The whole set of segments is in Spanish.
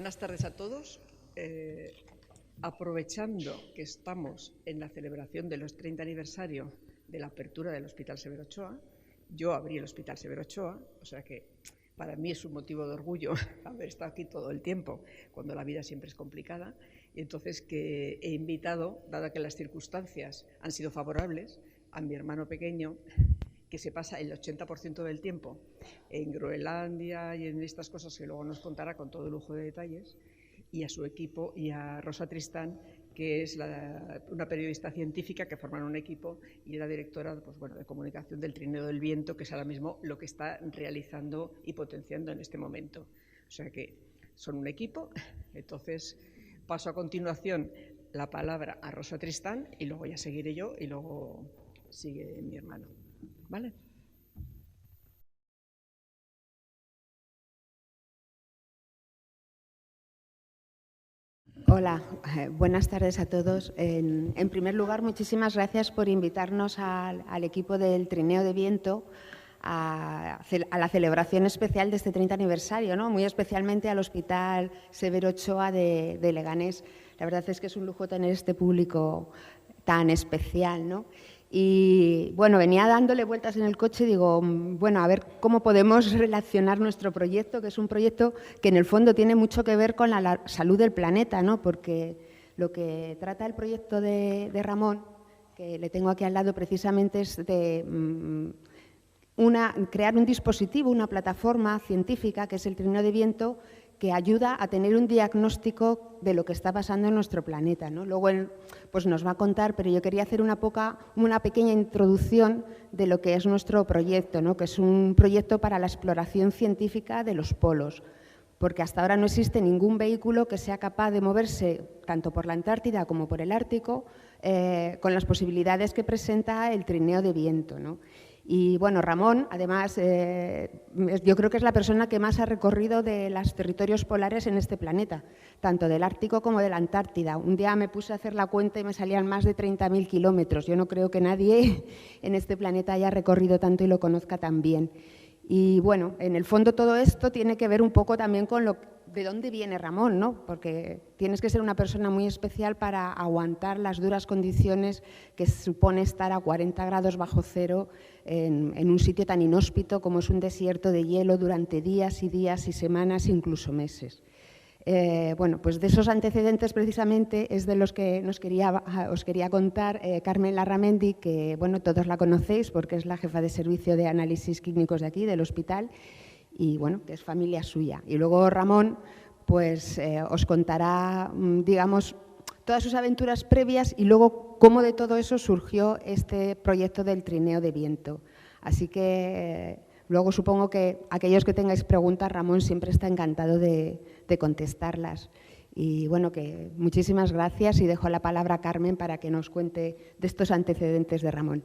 buenas tardes a todos. Aprovechando que estamos en la celebración de los 30 aniversario de la apertura del Hospital Severo Ochoa, yo abrí el Hospital Severo Ochoa, o sea que para mí es un motivo de orgullo haber estado aquí todo el tiempo, cuando la vida siempre es complicada, y entonces que he invitado, dada que las circunstancias han sido favorables, a mi hermano pequeño, que se pasa el 80% del tiempo en Groenlandia y en estas cosas que luego nos contará con todo lujo de detalles, y a su equipo, y a Rosa Tristán, que es una periodista científica que forman un equipo y era directora de comunicación del Trineo del Viento, que es ahora mismo lo que está realizando y potenciando en este momento. O sea que son un equipo. Entonces paso a continuación la palabra a Rosa Tristán y luego ya seguiré yo y luego sigue mi hermano. ¿Vale? Hola, buenas tardes a todos. En primer lugar, muchísimas gracias por invitarnos al equipo del Trineo de Viento a la celebración especial de este 30 aniversario, ¿no? Muy especialmente al Hospital Severo Ochoa de Leganés. La verdad es que es un lujo tener este público tan especial, ¿no? Y bueno, venía dándole vueltas en el coche y digo, bueno, a ver cómo podemos relacionar nuestro proyecto, que es un proyecto que en el fondo tiene mucho que ver con la salud del planeta, ¿no? Porque lo que trata el proyecto de Ramón, que le tengo aquí al lado precisamente, es de crear un dispositivo, una plataforma científica, que es el Trineo de Viento, que ayuda a tener un diagnóstico de lo que está pasando en nuestro planeta, ¿no? Luego él pues nos va a contar, pero yo quería hacer una pequeña introducción de lo que es nuestro proyecto, ¿no? Que es un proyecto para la exploración científica de los polos, porque hasta ahora no existe ningún vehículo que sea capaz de moverse tanto por la Antártida como por el Ártico con las posibilidades que presenta el Trineo de Viento, ¿no? Y bueno, Ramón, además, yo creo que es la persona que más ha recorrido de los territorios polares en este planeta, tanto del Ártico como de la Antártida. Un día me puse a hacer la cuenta y me salían más de 30.000 kilómetros. Yo no creo que nadie en este planeta haya recorrido tanto y lo conozca tan bien. Y bueno, en el fondo todo esto tiene que ver un poco también con de dónde viene Ramón, ¿no? Porque tienes que ser una persona muy especial para aguantar las duras condiciones que supone estar a 40 grados bajo cero en un sitio tan inhóspito como es un desierto de hielo durante días y días y semanas, incluso meses. Bueno, pues de esos antecedentes precisamente es de los que os quería contar Carmen Larramendi, que bueno, todos la conocéis porque es la jefa de servicio de análisis clínicos de aquí, del hospital, y bueno, que es familia suya. Y luego Ramón pues os contará, digamos, todas sus aventuras previas y luego cómo de todo eso surgió este proyecto del Trineo de Viento. Así que luego supongo que aquellos que tengáis preguntas, Ramón siempre está encantado de contestarlas. Y bueno, que muchísimas gracias y dejo la palabra a Carmen para que nos cuente de estos antecedentes de Ramón.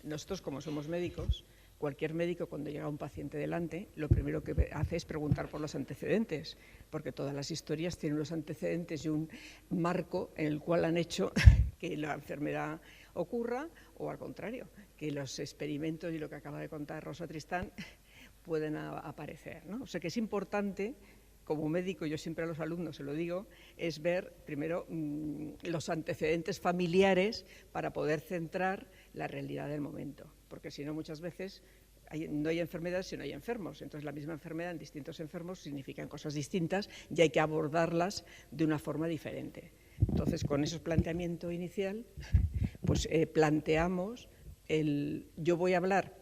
Nosotros, como somos médicos, cualquier médico cuando llega un paciente delante, lo primero que hace es preguntar por los antecedentes, porque todas las historias tienen los antecedentes y un marco en el cual han hecho que la enfermedad ocurra, o al contrario, que los experimentos y lo que acaba de contar Rosa Tristán pueden aparecer, ¿no? O sea que es importante, como médico, yo siempre a los alumnos se lo digo, es ver primero los antecedentes familiares para poder centrar la realidad del momento, porque si no muchas veces no hay enfermedades si no hay enfermos, entonces la misma enfermedad en distintos enfermos significan cosas distintas y hay que abordarlas de una forma diferente. Entonces, con ese planteamiento inicial, pues planteamos yo voy a hablar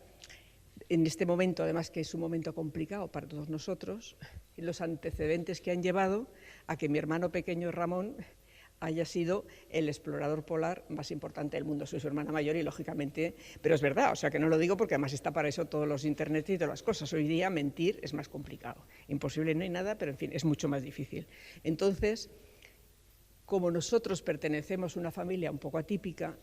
en este momento, además que es un momento complicado para todos nosotros, los antecedentes que han llevado a que mi hermano pequeño Ramón haya sido el explorador polar más importante del mundo. Soy su hermana mayor y lógicamente, pero es verdad, o sea que no lo digo porque además está para eso todos los internet y todas las cosas. Hoy día mentir es más complicado. Imposible no hay nada, pero en fin, es mucho más difícil. Entonces, como nosotros pertenecemos a una familia un poco atípica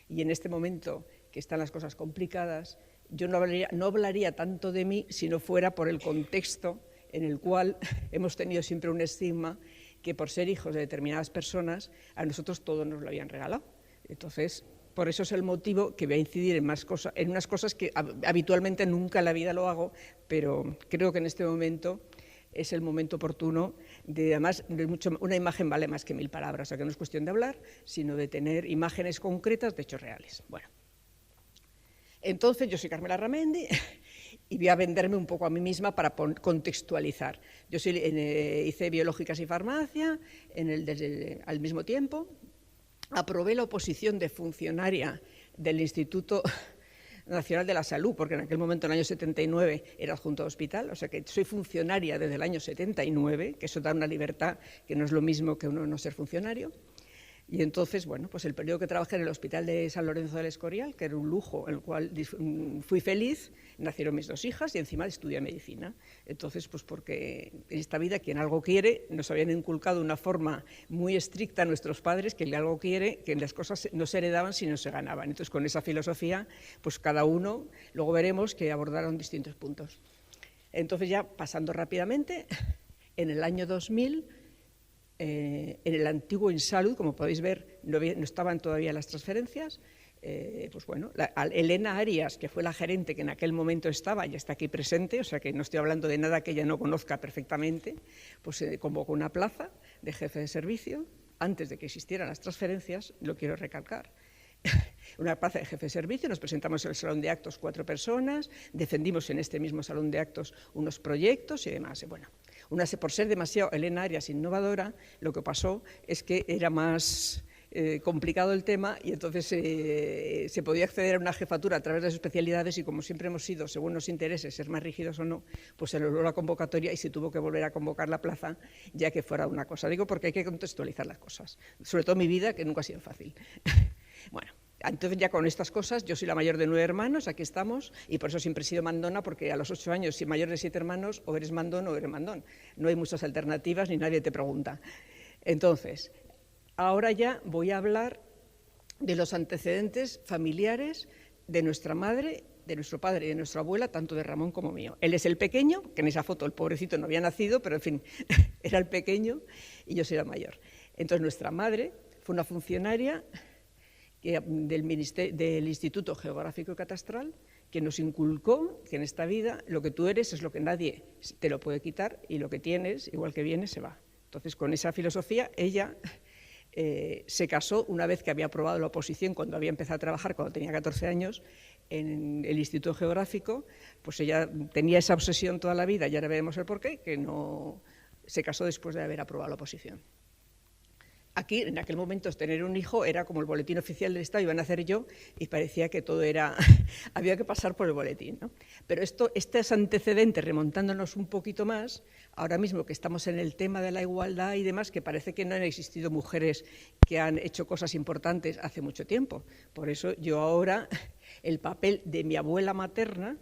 y en este momento que están las cosas complicadas, yo no hablaría tanto de mí si no fuera por el contexto en el cual hemos tenido siempre un estigma que por ser hijos de determinadas personas, a nosotros todo nos lo habían regalado. Entonces, por eso es el motivo que voy a incidir en unas cosas que habitualmente nunca en la vida lo hago, pero creo que en este momento es el momento oportuno de, además, una imagen vale más que 1000 palabras, o sea que no es cuestión de hablar, sino de tener imágenes concretas de hechos reales. Bueno, entonces yo soy Carmela Ramendi y voy a venderme un poco a mí misma para contextualizar. Yo hice biológicas y farmacia al mismo tiempo, aprobé la oposición de funcionaria del Instituto Nacional de la Salud, porque en aquel momento, en el año 79, era adjunto de hospital, o sea que soy funcionaria desde el año 79, que eso da una libertad que no es lo mismo que uno no ser funcionario. Y entonces, bueno, pues el periodo que trabajé en el Hospital de San Lorenzo del Escorial, que era un lujo, en el cual fui feliz, nacieron mis 2 hijas y encima estudié medicina. Entonces, pues porque en esta vida quien algo quiere, nos habían inculcado una forma muy estricta a nuestros padres, que el algo quiere, que las cosas no se heredaban sino se ganaban. Entonces, con esa filosofía, pues cada uno, luego veremos que abordaron distintos puntos. Entonces, ya pasando rápidamente, en el año 2000, en el antiguo Insalud, como podéis ver, no estaban todavía las transferencias. Pues bueno, Elena Arias, que fue la gerente que en aquel momento estaba, ya está aquí presente, o sea que no estoy hablando de nada que ella no conozca perfectamente, pues convocó una plaza de jefe de servicio antes de que existieran las transferencias, lo quiero recalcar. Una plaza de jefe de servicio, nos presentamos en el salón de actos 4 personas, defendimos en este mismo salón de actos unos proyectos y demás. Bueno, por ser demasiado Elena Arias innovadora, lo que pasó es que era más complicado el tema y entonces se podía acceder a una jefatura a través de las especialidades y como siempre hemos sido, según los intereses, ser más rígidos o no, pues se logró la convocatoria y se tuvo que volver a convocar la plaza ya que fuera una cosa. Digo porque hay que contextualizar las cosas, sobre todo mi vida, que nunca ha sido fácil. Bueno, entonces ya con estas cosas, yo soy la mayor de 9 hermanos, aquí estamos, y por eso siempre he sido mandona, porque a los 8 años, si mayor de 7 hermanos, o eres mandón o eres mandón. No hay muchas alternativas ni nadie te pregunta. Entonces, ahora ya voy a hablar de los antecedentes familiares de nuestra madre, de nuestro padre y de nuestra abuela, tanto de Ramón como mío. Él es el pequeño, que en esa foto el pobrecito no había nacido, pero en fin, era el pequeño y yo soy la mayor. Entonces, nuestra madre fue una funcionaria del Instituto Geográfico y Catastral, que nos inculcó que en esta vida lo que tú eres es lo que nadie te lo puede quitar y lo que tienes, igual que viene, se va. Entonces, con esa filosofía, ella se casó una vez que había aprobado la oposición, cuando había empezado a trabajar, cuando tenía 14 años, en el Instituto Geográfico, pues ella tenía esa obsesión toda la vida, y ahora veremos el porqué, que no se casó después de haber aprobado la oposición. Aquí, en aquel momento, tener un hijo era como el boletín oficial del Estado, iban a hacer yo, y parecía que todo era, había que pasar por el boletín, ¿no? Pero estos antecedentes, remontándonos un poquito más, ahora mismo que estamos en el tema de la igualdad y demás, que parece que no han existido mujeres que han hecho cosas importantes hace mucho tiempo. Por eso yo ahora, el papel de mi abuela materna,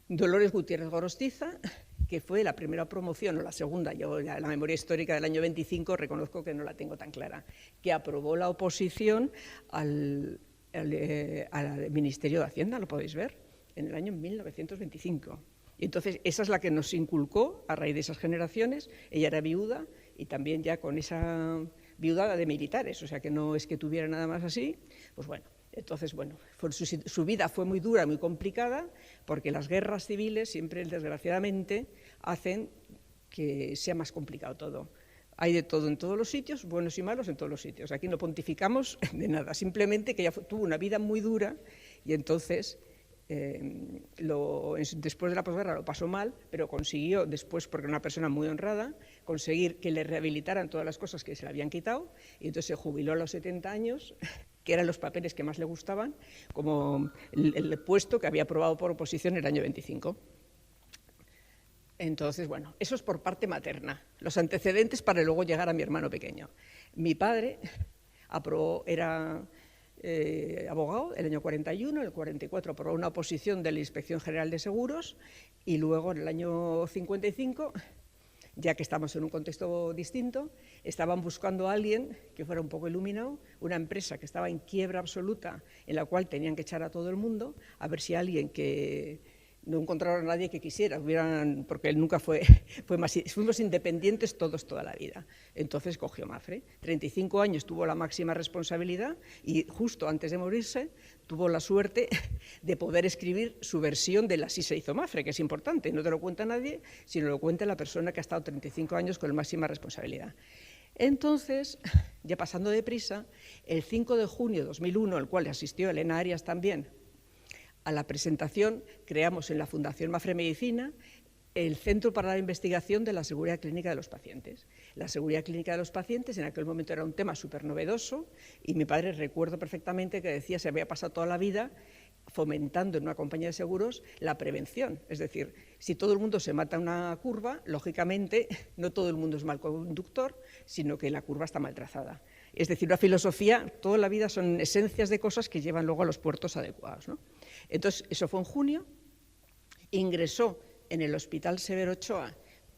Dolores Gutiérrez Gorostiza, que fue la primera promoción o la segunda, yo la memoria histórica del año 25 reconozco que no la tengo tan clara, que aprobó la oposición al Ministerio de Hacienda, lo podéis ver, en el año 1925. Y entonces esa es la que nos inculcó a raíz de esas generaciones. Ella era viuda y también ya con esa viudada de militares, o sea que no es que tuviera nada más así, pues bueno. Entonces, bueno, su vida fue muy dura, muy complicada, porque las guerras civiles siempre, desgraciadamente, hacen que sea más complicado todo. Hay de todo en todos los sitios, buenos y malos en todos los sitios. Aquí no pontificamos de nada, simplemente que ella tuvo una vida muy dura y entonces, después de la posguerra lo pasó mal, pero consiguió después, porque era una persona muy honrada, conseguir que le rehabilitaran todas las cosas que se le habían quitado y entonces se jubiló a los 70 años, que eran los papeles que más le gustaban, como el puesto que había aprobado por oposición en el año 25. Entonces, bueno, eso es por parte materna, los antecedentes para luego llegar a mi hermano pequeño. Mi padre era abogado el año 41, en el 44 aprobó una oposición de la Inspección General de Seguros y luego en el año 55, ya que estamos en un contexto distinto, estaban buscando a alguien que fuera un poco iluminado, una empresa que estaba en quiebra absoluta, en la cual tenían que echar a todo el mundo, a ver si alguien que no encontraron a nadie que quisiera, porque él nunca fue fuimos independientes todos toda la vida. Entonces cogió Mapfre. 35 años tuvo la máxima responsabilidad y justo antes de morirse tuvo la suerte de poder escribir su versión de Así se hizo Mapfre, que es importante, no te lo cuenta nadie, sino lo cuenta la persona que ha estado 35 años con la máxima responsabilidad. Entonces, ya pasando deprisa, el 5 de junio de 2001, al cual asistió Elena Arias también, a la presentación creamos en la Fundación Mapfre Medicina el Centro para la Investigación de la Seguridad Clínica de los Pacientes. La seguridad clínica de los pacientes en aquel momento era un tema súper novedoso y mi padre, recuerdo perfectamente que decía, se había pasado toda la vida fomentando en una compañía de seguros la prevención. Es decir, si todo el mundo se mata en una curva, lógicamente no todo el mundo es mal conductor, sino que la curva está mal trazada. Es decir, una filosofía, toda la vida son esencias de cosas que llevan luego a los puertos adecuados, ¿no? Entonces, eso fue en junio, ingresó en el Hospital Severo Ochoa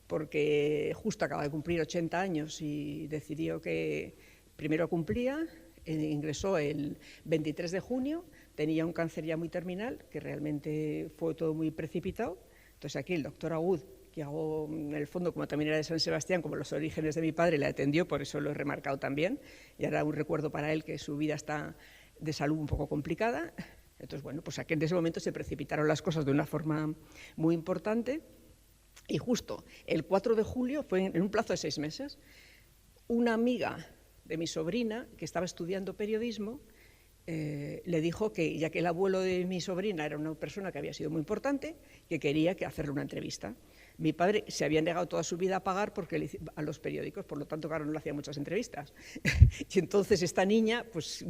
porque justo acaba de cumplir 80 años y decidió que primero cumplía, ingresó el 23 de junio, tenía un cáncer ya muy terminal, que realmente fue todo muy precipitado. Entonces aquí el doctor Agud, que hago en el fondo, como también era de San Sebastián, como los orígenes de mi padre, le atendió, por eso lo he remarcado también, y ahora un recuerdo para él que su vida está de salud un poco complicada. Entonces, bueno, pues aquí en ese momento se precipitaron las cosas de una forma muy importante y justo el 4 de julio, fue en un plazo de 6 meses, una amiga de mi sobrina, que estaba estudiando periodismo, le dijo que, ya que el abuelo de mi sobrina era una persona que había sido muy importante, que quería hacerle una entrevista. Mi padre se había negado toda su vida a pagar a los periódicos, por lo tanto, claro, no le hacía muchas entrevistas. Y entonces esta niña, pues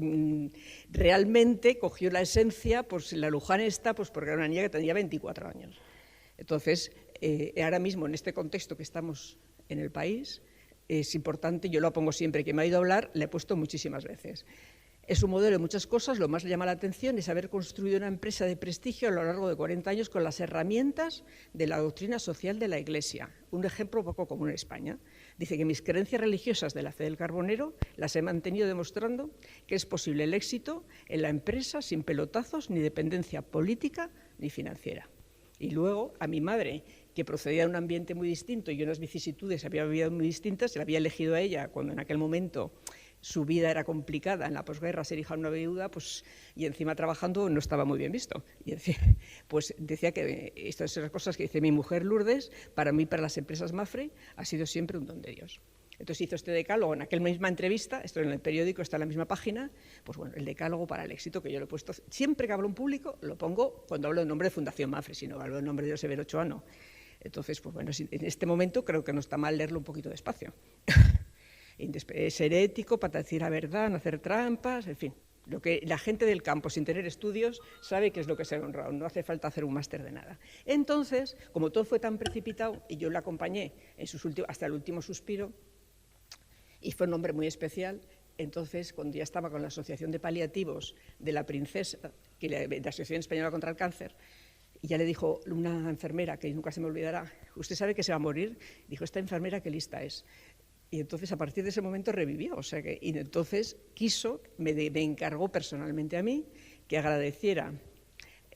realmente cogió la esencia, pues la Luján esta, pues porque era una niña que tenía 24 años. Entonces, ahora mismo, en este contexto que estamos en el país, es importante, yo lo pongo siempre, que me ha oído hablar, le he puesto muchísimas veces. Es un modelo de muchas cosas, lo más le llama la atención es haber construido una empresa de prestigio a lo largo de 40 años con las herramientas de la doctrina social de la Iglesia, un ejemplo poco común en España. Dice que mis creencias religiosas de la fe del carbonero las he mantenido demostrando que es posible el éxito en la empresa sin pelotazos ni dependencia política ni financiera. Y luego a mi madre, que procedía de un ambiente muy distinto y unas vicisitudes había vivido muy distintas, se la había elegido a ella cuando en aquel momento su vida era complicada, en la posguerra ser hija de una viuda, pues, y encima trabajando no estaba muy bien visto. Y pues decía que estas son las cosas que dice mi mujer Lourdes, para mí, para las empresas Mapfre, ha sido siempre un don de Dios. Entonces hizo este decálogo en aquella misma entrevista, esto en el periódico, está en la misma página, pues bueno, el decálogo para el éxito que yo lo he puesto, siempre que hablo en público, lo pongo cuando hablo en nombre de Fundación Mapfre, si no hablo en nombre de Severo Ochoa, no. Entonces, pues bueno, en este momento creo que no está mal leerlo un poquito despacio. Ser ético, para decir la verdad, no hacer trampas, en fin, lo que la gente del campo sin tener estudios sabe que es lo que es ser honrado, no hace falta hacer un máster de nada. Entonces, como todo fue tan precipitado y yo le acompañé en hasta el último suspiro, y fue un hombre muy especial, entonces cuando ya estaba con la Asociación de Paliativos de la Princesa, de la Asociación Española contra el Cáncer, y ya le dijo una enfermera, que nunca se me olvidará, ¿usted sabe que se va a morir? Dijo, esta enfermera qué lista es. Y entonces, a partir de ese momento, revivió. O sea y entonces me encargó personalmente a mí que agradeciera,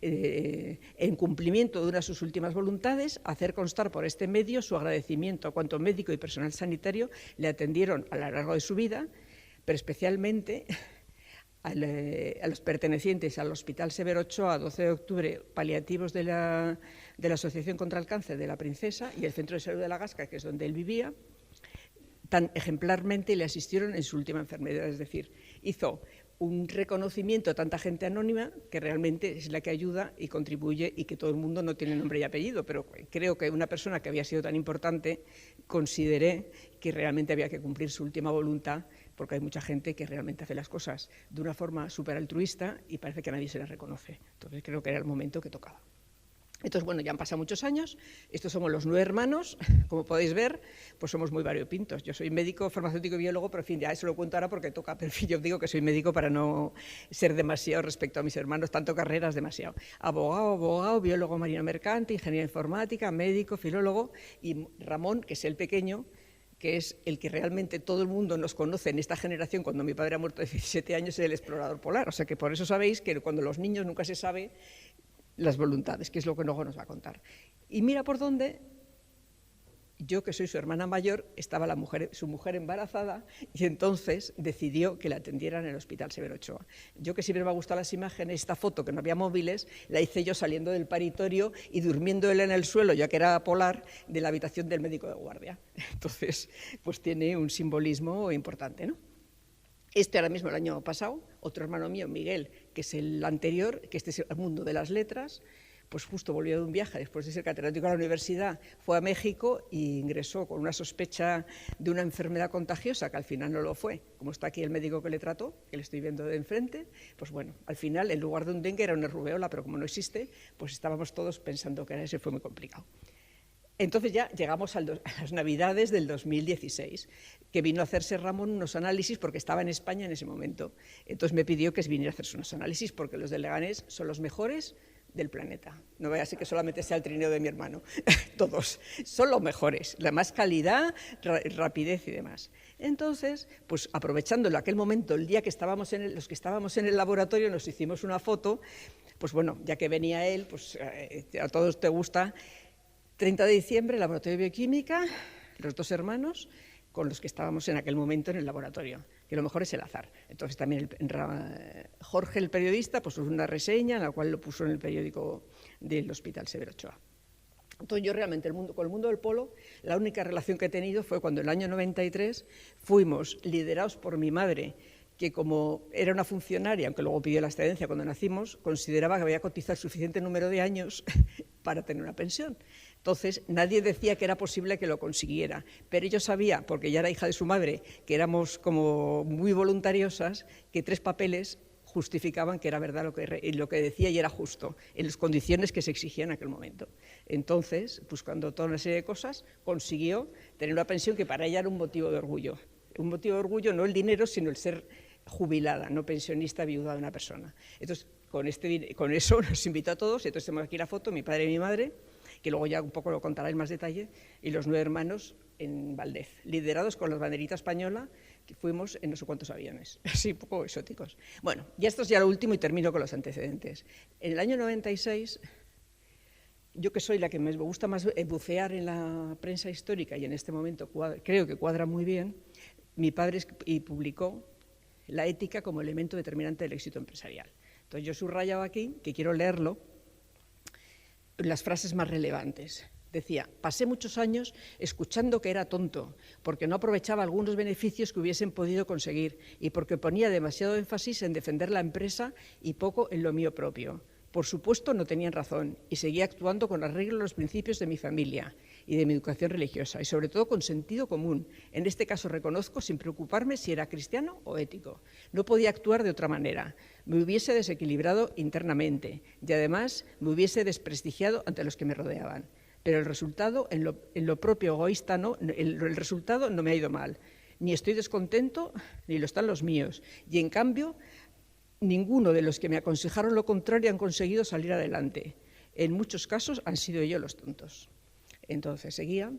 en cumplimiento de una de sus últimas voluntades, hacer constar por este medio su agradecimiento a cuanto médico y personal sanitario le atendieron a lo largo de su vida, pero especialmente a los pertenecientes al Hospital Severo Ochoa, 12 de octubre, paliativos de la Asociación contra el Cáncer de la Princesa y el Centro de Salud de la Gasca, que es donde él vivía, tan ejemplarmente le asistieron en su última enfermedad, es decir, hizo un reconocimiento a tanta gente anónima que realmente es la que ayuda y contribuye y que todo el mundo no tiene nombre y apellido, pero creo que una persona que había sido tan importante consideré que realmente había que cumplir su última voluntad porque hay mucha gente que realmente hace las cosas de una forma súper altruista y parece que a nadie se les reconoce. Entonces creo que era el momento que tocaba. Entonces, bueno, ya han pasado muchos años, estos somos los 9 hermanos, como podéis ver, pues somos muy variopintos. Yo soy médico, farmacéutico y biólogo, pero en fin, ya eso lo cuento ahora porque toca, pero en fin, yo digo que soy médico para no ser demasiado respecto a mis hermanos, tanto carreras demasiado. Abogado, biólogo marino mercante, ingeniero informática, médico, filólogo, y Ramón, que es el pequeño, que es el que realmente todo el mundo nos conoce en esta generación, cuando mi padre ha muerto de 17 años, es el explorador polar. O sea que por eso sabéis que cuando los niños nunca se sabe las voluntades, que es lo que luego nos va a contar. Y mira por dónde, yo que soy su hermana mayor, estaba su mujer embarazada y entonces decidió que la atendieran en el Hospital Severo Ochoa. Yo, que siempre me ha gustado las imágenes, esta foto que no había móviles, la hice yo saliendo del paritorio y durmiendo él en el suelo, ya que era polar, de la habitación del médico de guardia. Entonces, pues tiene un simbolismo importante, ¿no? Ahora mismo, el año pasado, otro hermano mío, Miguel, que es el anterior, que este es el mundo de las letras, pues justo volvió de un viaje, después de ser catedrático de la universidad, fue a México e ingresó con una sospecha de una enfermedad contagiosa, que al final no lo fue. Como está aquí el médico que le trató, que le estoy viendo de enfrente, pues bueno, al final, en lugar de un dengue, era una rubeola, pero como no existe, pues estábamos todos pensando que era eso y fue muy complicado. Entonces ya llegamos a las Navidades del 2016, que vino a hacerse Ramón unos análisis porque estaba en España en ese momento. Entonces me pidió que viniera a hacerse unos análisis porque los de Leganés son los mejores del planeta. No vaya a ser que solamente sea el trineo de mi hermano. Todos son los mejores, la más calidad, rapidez y demás. Entonces, pues aprovechándolo aquel momento, el día que los que estábamos en el laboratorio, nos hicimos una foto, pues bueno, ya que venía él, pues a todos te gusta. 30 de diciembre, laboratorio de bioquímica, los dos hermanos, con los que estábamos en aquel momento en el laboratorio, que lo mejor es el azar. Entonces también Jorge, el periodista, pues una reseña en la cual lo puso en el periódico del Hospital Severo Ochoa. Entonces yo realmente con el mundo del polo, la única relación que he tenido fue cuando en el año 93 fuimos liderados por mi madre, que como era una funcionaria, aunque luego pidió la excedencia cuando nacimos, consideraba que había cotizado el suficiente número de años para tener una pensión. Entonces, nadie decía que era posible que lo consiguiera, pero yo sabía, porque ya era hija de su madre, que éramos como muy voluntariosas, que 3 papeles justificaban que era verdad lo que decía y era justo, en las condiciones que se exigían en aquel momento. Entonces, buscando toda una serie de cosas, consiguió tener una pensión que para ella era un motivo de orgullo. Un motivo de orgullo, no el dinero, sino el ser jubilada, no pensionista, viuda de una persona. Entonces, con eso nos invitó a todos, y entonces tenemos aquí la foto, mi padre y mi madre, que luego ya un poco lo contará en más detalle, y los 9 hermanos en Valdez, liderados con la banderita española, que fuimos en no sé cuántos aviones, así un poco exóticos. Bueno, y esto es ya lo último y termino con los antecedentes. En el año 96, yo que soy la que me gusta más bucear en la prensa histórica, y en este momento creo que cuadra muy bien, mi padre publicó la ética como elemento determinante del éxito empresarial. Entonces yo subrayaba aquí, que quiero leerlo, las frases más relevantes. Decía, pasé muchos años escuchando que era tonto, porque no aprovechaba algunos beneficios que hubiesen podido conseguir y porque ponía demasiado énfasis en defender la empresa y poco en lo mío propio. Por supuesto, no tenían razón y seguía actuando con arreglo a los principios de mi familia y de mi educación religiosa y sobre todo con sentido común. En este caso reconozco sin preocuparme si era cristiano o ético. No podía actuar de otra manera. Me hubiese desequilibrado internamente y además me hubiese desprestigiado ante los que me rodeaban. Pero el resultado, en lo propio egoísta, el resultado no me ha ido mal. Ni estoy descontento, ni lo están los míos. Y en cambio, ninguno de los que me aconsejaron lo contrario han conseguido salir adelante. En muchos casos han sido ellos los tontos. Entonces seguía.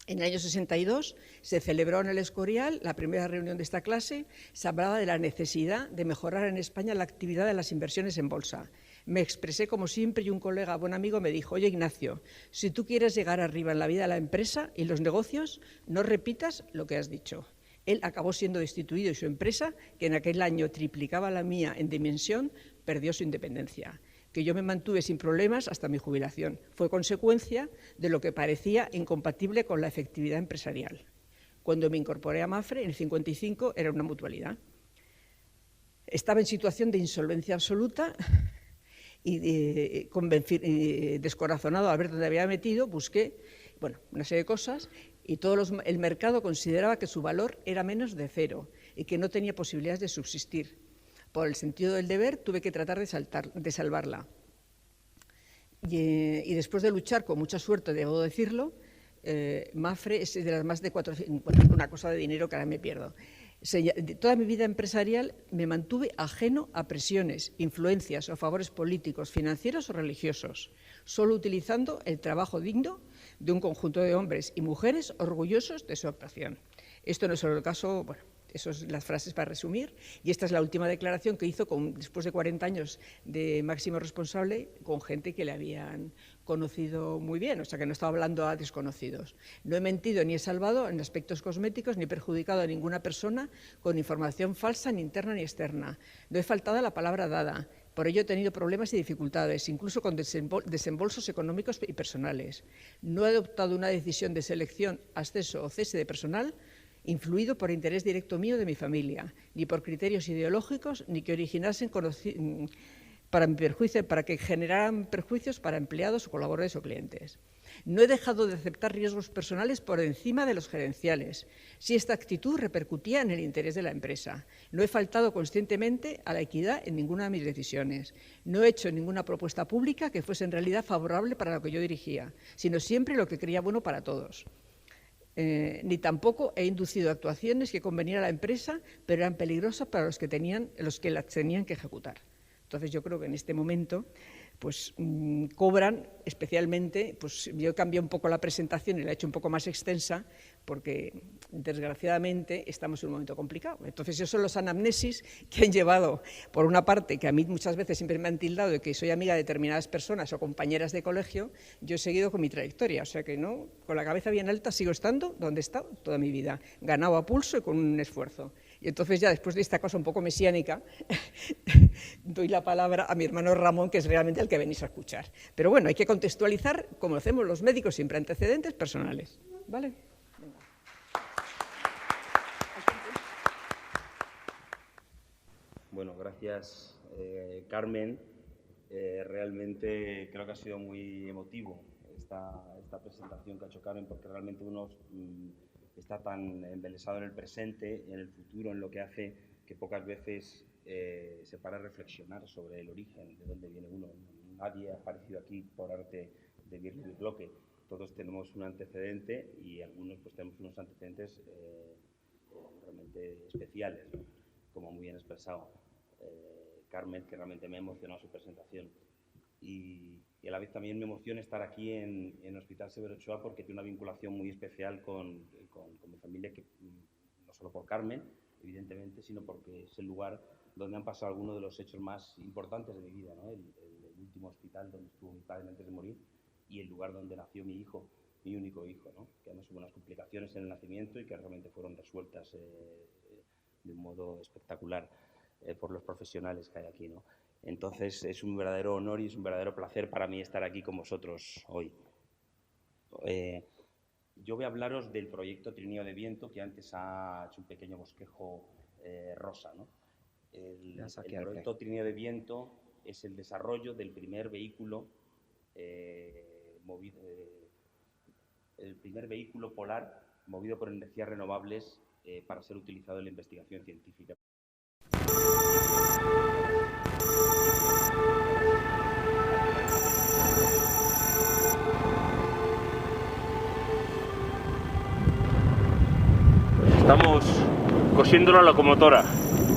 En el año 62 se celebró en el Escorial la primera reunión de esta clase. Se hablaba de la necesidad de mejorar en España la actividad de las inversiones en bolsa. Me expresé como siempre y un colega, buen amigo, me dijo, oye Ignacio, si tú quieres llegar arriba en la vida de la empresa y los negocios, no repitas lo que has dicho. Él acabó siendo destituido y su empresa, que en aquel año triplicaba la mía en dimensión, perdió su independencia. Que yo me mantuve sin problemas hasta mi jubilación. Fue consecuencia de lo que parecía incompatible con la efectividad empresarial. Cuando me incorporé a Mapfre, en el 55, era una mutualidad. Estaba en situación de insolvencia absoluta y descorazonado al ver dónde había metido, busqué una serie de cosas y el mercado consideraba que su valor era menos de 0 y que no tenía posibilidades de subsistir. Por el sentido del deber, tuve que tratar de salvarla. Y después de luchar con mucha suerte, debo decirlo, Mapfre es de las más de 400, una cosa de dinero que ahora me pierdo. Toda mi vida empresarial me mantuve ajeno a presiones, influencias o favores políticos, financieros o religiosos, solo utilizando el trabajo digno de un conjunto de hombres y mujeres orgullosos de su actuación. Esto no es solo el caso, Esas son las frases para resumir. Y esta es la última declaración que hizo después de 40 años de máximo responsable con gente que le habían conocido muy bien, o sea que no estaba hablando a desconocidos. No he mentido ni he salvado en aspectos cosméticos ni he perjudicado a ninguna persona con información falsa, ni interna ni externa. No he faltado a la palabra dada. Por ello he tenido problemas y dificultades, incluso con desembolsos económicos y personales. No he adoptado una decisión de selección, ascenso o cese de personal influido por interés directo mío de mi familia, ni por criterios ideológicos, ni que originasen para que generaran perjuicios para empleados o colaboradores o clientes. No he dejado de aceptar riesgos personales por encima de los gerenciales, si esta actitud repercutía en el interés de la empresa. No he faltado conscientemente a la equidad en ninguna de mis decisiones. No he hecho ninguna propuesta pública que fuese en realidad favorable para lo que yo dirigía, sino siempre lo que creía bueno para todos. Ni tampoco he inducido actuaciones que convenían a la empresa, pero eran peligrosas para los que las tenían que ejecutar. Entonces, yo creo que en este momento pues, cobran especialmente, pues yo he cambiado un poco la presentación y la he hecho un poco más extensa porque, desgraciadamente, estamos en un momento complicado. Entonces, esos son los anamnesis que han llevado, por una parte, que a mí muchas veces siempre me han tildado de que soy amiga de determinadas personas o compañeras de colegio, yo he seguido con mi trayectoria, o sea que no, con la cabeza bien alta sigo estando donde he estado toda mi vida, ganado a pulso y con un esfuerzo. Y entonces ya después de esta cosa un poco mesiánica, doy la palabra a mi hermano Ramón, que es realmente el que venís a escuchar. Pero bueno, hay que contextualizar, como hacemos los médicos, siempre antecedentes personales. ¿Vale? Venga. Bueno, gracias, Carmen. Realmente creo que ha sido muy emotivo esta presentación que ha hecho Carmen, porque realmente uno está tan embelesado en el presente, en el futuro, en lo que hace, que pocas veces se para a reflexionar sobre el origen, de dónde viene uno. Nadie ha aparecido aquí por arte de birlibirloque. Todos tenemos un antecedente y algunos pues tenemos unos antecedentes realmente especiales, ¿no? Como muy bien expresado Carmen, que realmente me ha emocionado su presentación. Y a la vez también me emociona estar aquí en Hospital Severo Ochoa porque tiene una vinculación muy especial con mi familia, que no solo por Carmen, evidentemente, sino porque es el lugar donde han pasado algunos de los hechos más importantes de mi vida, ¿no? El último hospital donde estuvo mi padre antes de morir y el lugar donde nació mi hijo, mi único hijo, ¿no? Que además hubo unas complicaciones en el nacimiento y que realmente fueron resueltas de un modo espectacular por los profesionales que hay aquí, ¿no? Entonces es un verdadero honor y es un verdadero placer para mí estar aquí con vosotros hoy. Yo voy a hablaros del proyecto Trineo de Viento, que antes ha hecho un pequeño bosquejo Rosa, ¿no? El proyecto Trineo de Viento es el desarrollo del primer vehículo polar movido por energías renovables para ser utilizado en la investigación científica. Estamos cosiendo la locomotora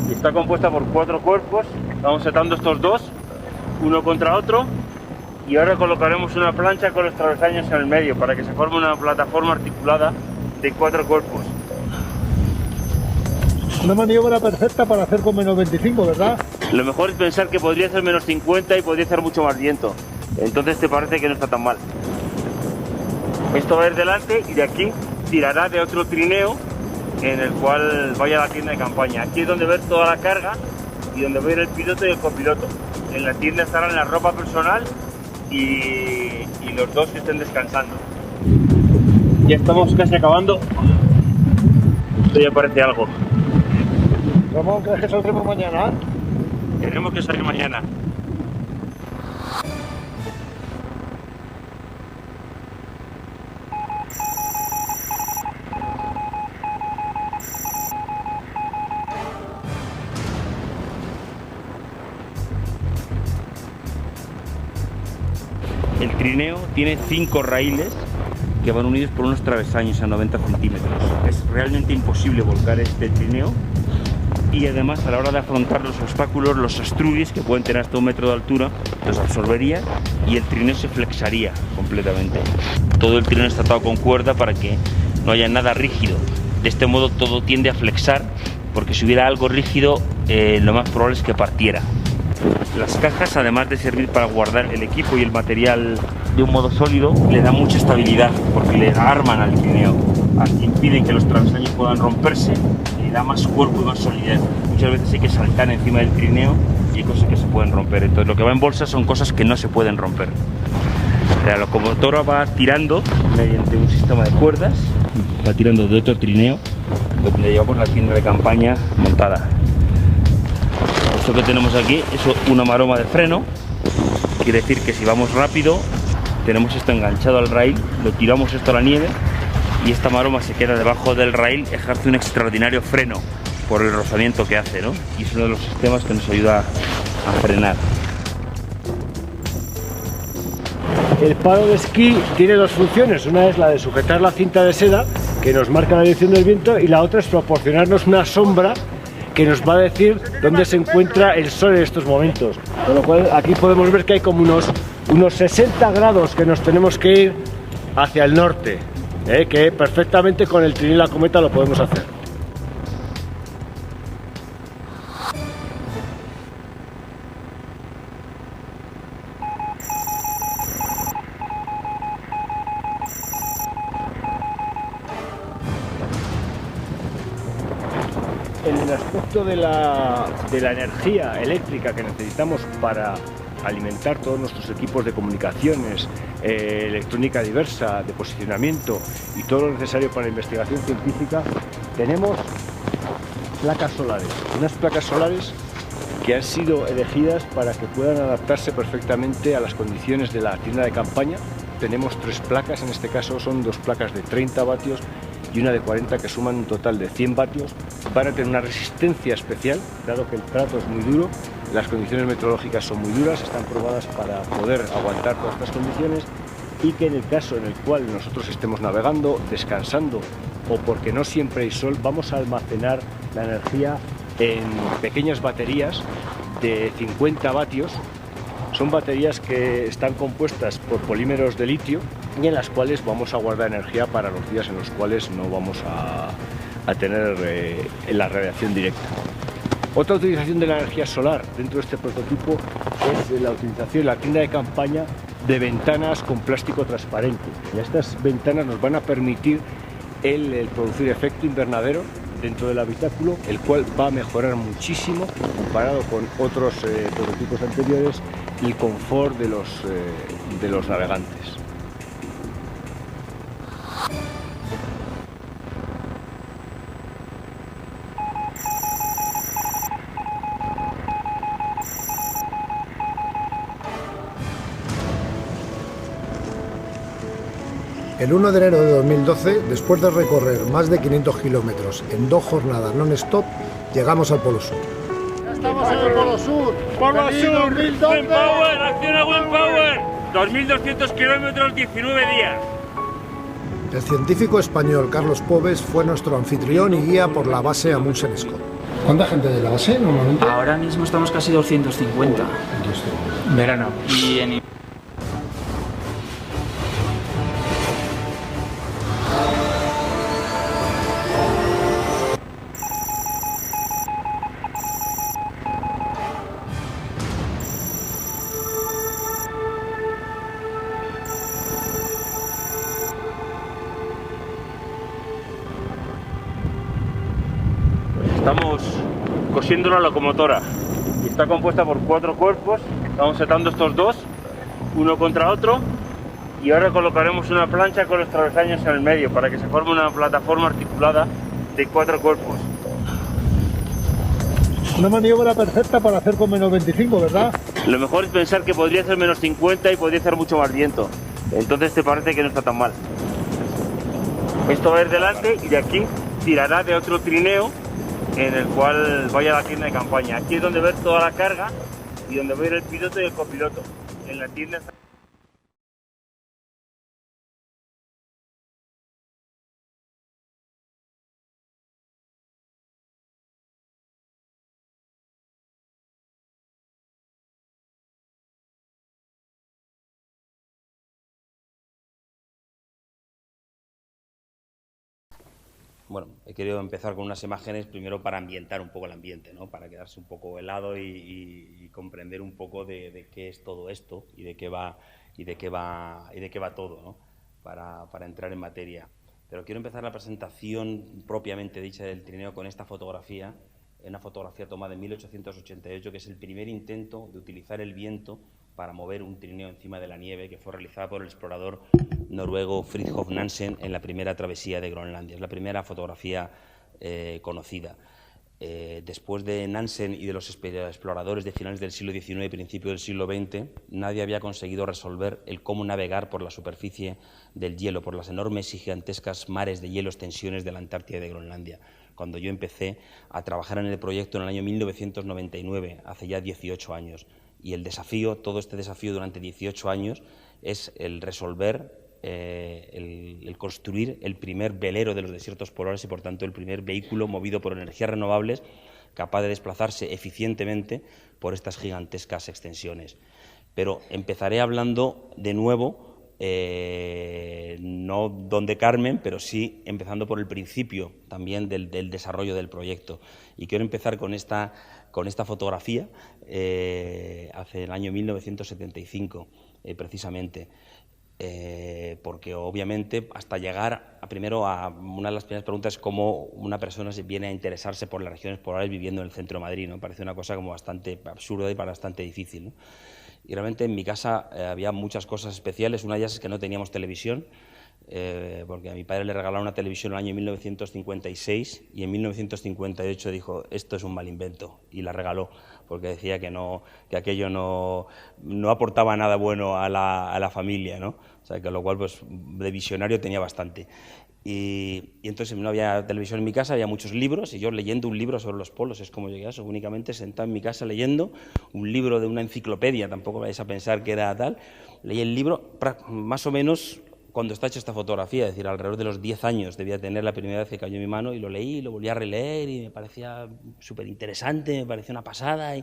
y está compuesta por 4 cuerpos. Estamos atando estos dos, uno contra otro, y ahora colocaremos una plancha con los travesaños en el medio para que se forme una plataforma articulada de 4 cuerpos. Una maniobra perfecta para hacer con menos 25, ¿verdad? Lo mejor es pensar que podría ser menos 50 y podría hacer mucho más viento. Entonces te parece que no está tan mal. Esto va a ir delante y de aquí tirará de otro trineo en el cual vaya a la tienda de campaña. Aquí es donde ver toda la carga y donde va a ir el piloto y el copiloto. En la tienda estarán la ropa personal y los dos que estén descansando. Ya estamos casi acabando. Esto ya parece algo. Ramón, ¿crees que saldremos mañana? Tenemos que salir mañana. El trineo tiene 5 raíles que van unidos por unos travesaños a 90 centímetros. Es realmente imposible volcar este trineo y además a la hora de afrontar los obstáculos, los astruguis que pueden tener hasta 1 metro de altura, los absorbería y el trineo se flexaría completamente. Todo el trineo está atado con cuerda para que no haya nada rígido. De este modo todo tiende a flexar porque si hubiera algo rígido, lo más probable es que partiera. Las cajas, además de servir para guardar el equipo y el material de un modo sólido, le dan mucha estabilidad porque le arman al trineo, impiden que los travesaños puedan romperse, le da más cuerpo y más solidez. Muchas veces hay que saltar encima del trineo y hay cosas que se pueden romper. Entonces lo que va en bolsa son cosas que no se pueden romper. La locomotora va tirando mediante un sistema de cuerdas, va tirando de otro trineo donde llevamos la tienda de campaña montada. Esto que tenemos aquí es una maroma de freno, quiere decir que si vamos rápido tenemos esto enganchado al rail, lo tiramos esto a la nieve y esta maroma se queda debajo del rail, ejerce un extraordinario freno por el rozamiento que hace, ¿no? Y es uno de los sistemas que nos ayuda a frenar. El palo de esquí tiene dos funciones, una es la de sujetar la cinta de seda que nos marca la dirección del viento y la otra es proporcionarnos una sombra que nos va a decir dónde se encuentra el sol en estos momentos. Con lo cual aquí podemos ver que hay como unos 60 grados que nos tenemos que ir hacia el norte, que perfectamente con el trineo y la cometa lo podemos hacer. En el aspecto de la energía eléctrica que necesitamos para alimentar todos nuestros equipos de comunicaciones, electrónica diversa, de posicionamiento y todo lo necesario para la investigación científica, tenemos placas solares. Unas placas solares que han sido elegidas para que puedan adaptarse perfectamente a las condiciones de la tienda de campaña. Tenemos 3 placas, en este caso son 2 placas de 30 vatios y una de 40 que suman un total de 100 vatios. Van a tener una resistencia especial, dado que el trato es muy duro, las condiciones meteorológicas son muy duras, están probadas para poder aguantar todas estas condiciones y que en el caso en el cual nosotros estemos navegando, descansando o porque no siempre hay sol, vamos a almacenar la energía en pequeñas baterías de 50 vatios. Son baterías que están compuestas por polímeros de litio y en las cuales vamos a guardar energía para los días en los cuales no vamos a tener la radiación directa. Otra utilización de la energía solar dentro de este prototipo es la utilización en la tienda de campaña de ventanas con plástico transparente. Y estas ventanas nos van a permitir el producir efecto invernadero dentro del habitáculo, el cual va a mejorar muchísimo comparado con otros prototipos anteriores el confort de los navegantes. El 1 de enero de 2012, después de recorrer más de 500 kilómetros en 2 jornadas non-stop, llegamos al Polo Sur. Estamos en el Polo Sur. ¡Polo Sur! Wind ¡Power! ¡Acción a Wind Power! 2.200 kilómetros, 19 días. El científico español Carlos Pobes fue nuestro anfitrión y guía por la base Amundsen Scott. ¿Cuánta gente de la base normalmente? Ahora mismo estamos casi 250. Verano. Y en Estamos cosiendo la locomotora y está compuesta por 4 cuerpos. Estamos setando estos 2, uno contra otro, y ahora colocaremos una plancha con los travesaños en el medio para que se forme una plataforma articulada de 4 cuerpos. Una maniobra perfecta para hacer con menos 25, ¿verdad? Lo mejor es pensar que podría ser menos 50 y podría hacer mucho más viento. Entonces te parece que no está tan mal. Esto va a ir delante y de aquí tirará de otro trineo en el cual vaya la tienda de campaña. Aquí es donde ver toda la carga y donde va a ir el piloto y el copiloto. En la tienda está... bueno, he querido empezar con unas imágenes primero para ambientar un poco el ambiente, ¿no? Para quedarse un poco helado y comprender un poco de qué es todo esto y de qué va todo, ¿no? Para entrar en materia. Pero quiero empezar la presentación propiamente dicha del trineo con esta fotografía, una fotografía tomada en 1888, que es el primer intento de utilizar el viento para mover un trineo encima de la nieve, que fue realizada por el explorador noruego Fridtjof Nansen en la primera travesía de Groenlandia. Es la primera fotografía conocida. Después de Nansen y de los exploradores de finales del siglo XIX y principios del siglo XX, nadie había conseguido resolver el cómo navegar por la superficie del hielo, por las enormes y gigantescas mares de hielo, extensiones de la Antártida y de Groenlandia. Cuando yo empecé a trabajar en el proyecto en el año 1999, hace ya 18 años, y el desafío, todo este desafío durante 18 años, es el resolver, el construir el primer velero de los desiertos polares y, por tanto, el primer vehículo movido por energías renovables capaz de desplazarse eficientemente por estas gigantescas extensiones. Pero empezaré hablando de nuevo, no donde Carmen, pero sí empezando por el principio también del desarrollo del proyecto. Y quiero empezar con esta fotografía, hace el año 1975, precisamente. Porque obviamente hasta llegar primero a una de las primeras preguntas es cómo una persona se viene a interesarse por las regiones polares viviendo en el centro de Madrid, ¿no? Parece una cosa como bastante absurda y bastante difícil, ¿no? Y realmente en mi casa había muchas cosas especiales. Una de ellas es que no teníamos televisión, porque a mi padre le regalaron una televisión en el año 1956 y en 1958 dijo, esto es un mal invento, y la regaló, porque decía que aquello no aportaba nada bueno a la familia, ¿no? O sea, que lo cual, pues, de visionario tenía bastante. Y entonces no había televisión en mi casa, había muchos libros, y yo leyendo un libro sobre los polos, es como llegué a eso, únicamente sentado en mi casa leyendo un libro de una enciclopedia, tampoco vais a pensar que era tal. Leí el libro más o menos cuando está hecha esta fotografía, es decir, alrededor de los 10 años debía tener la primera vez que cayó en mi mano, y lo leí, lo volví a releer y me parecía súper interesante, me parecía una pasada,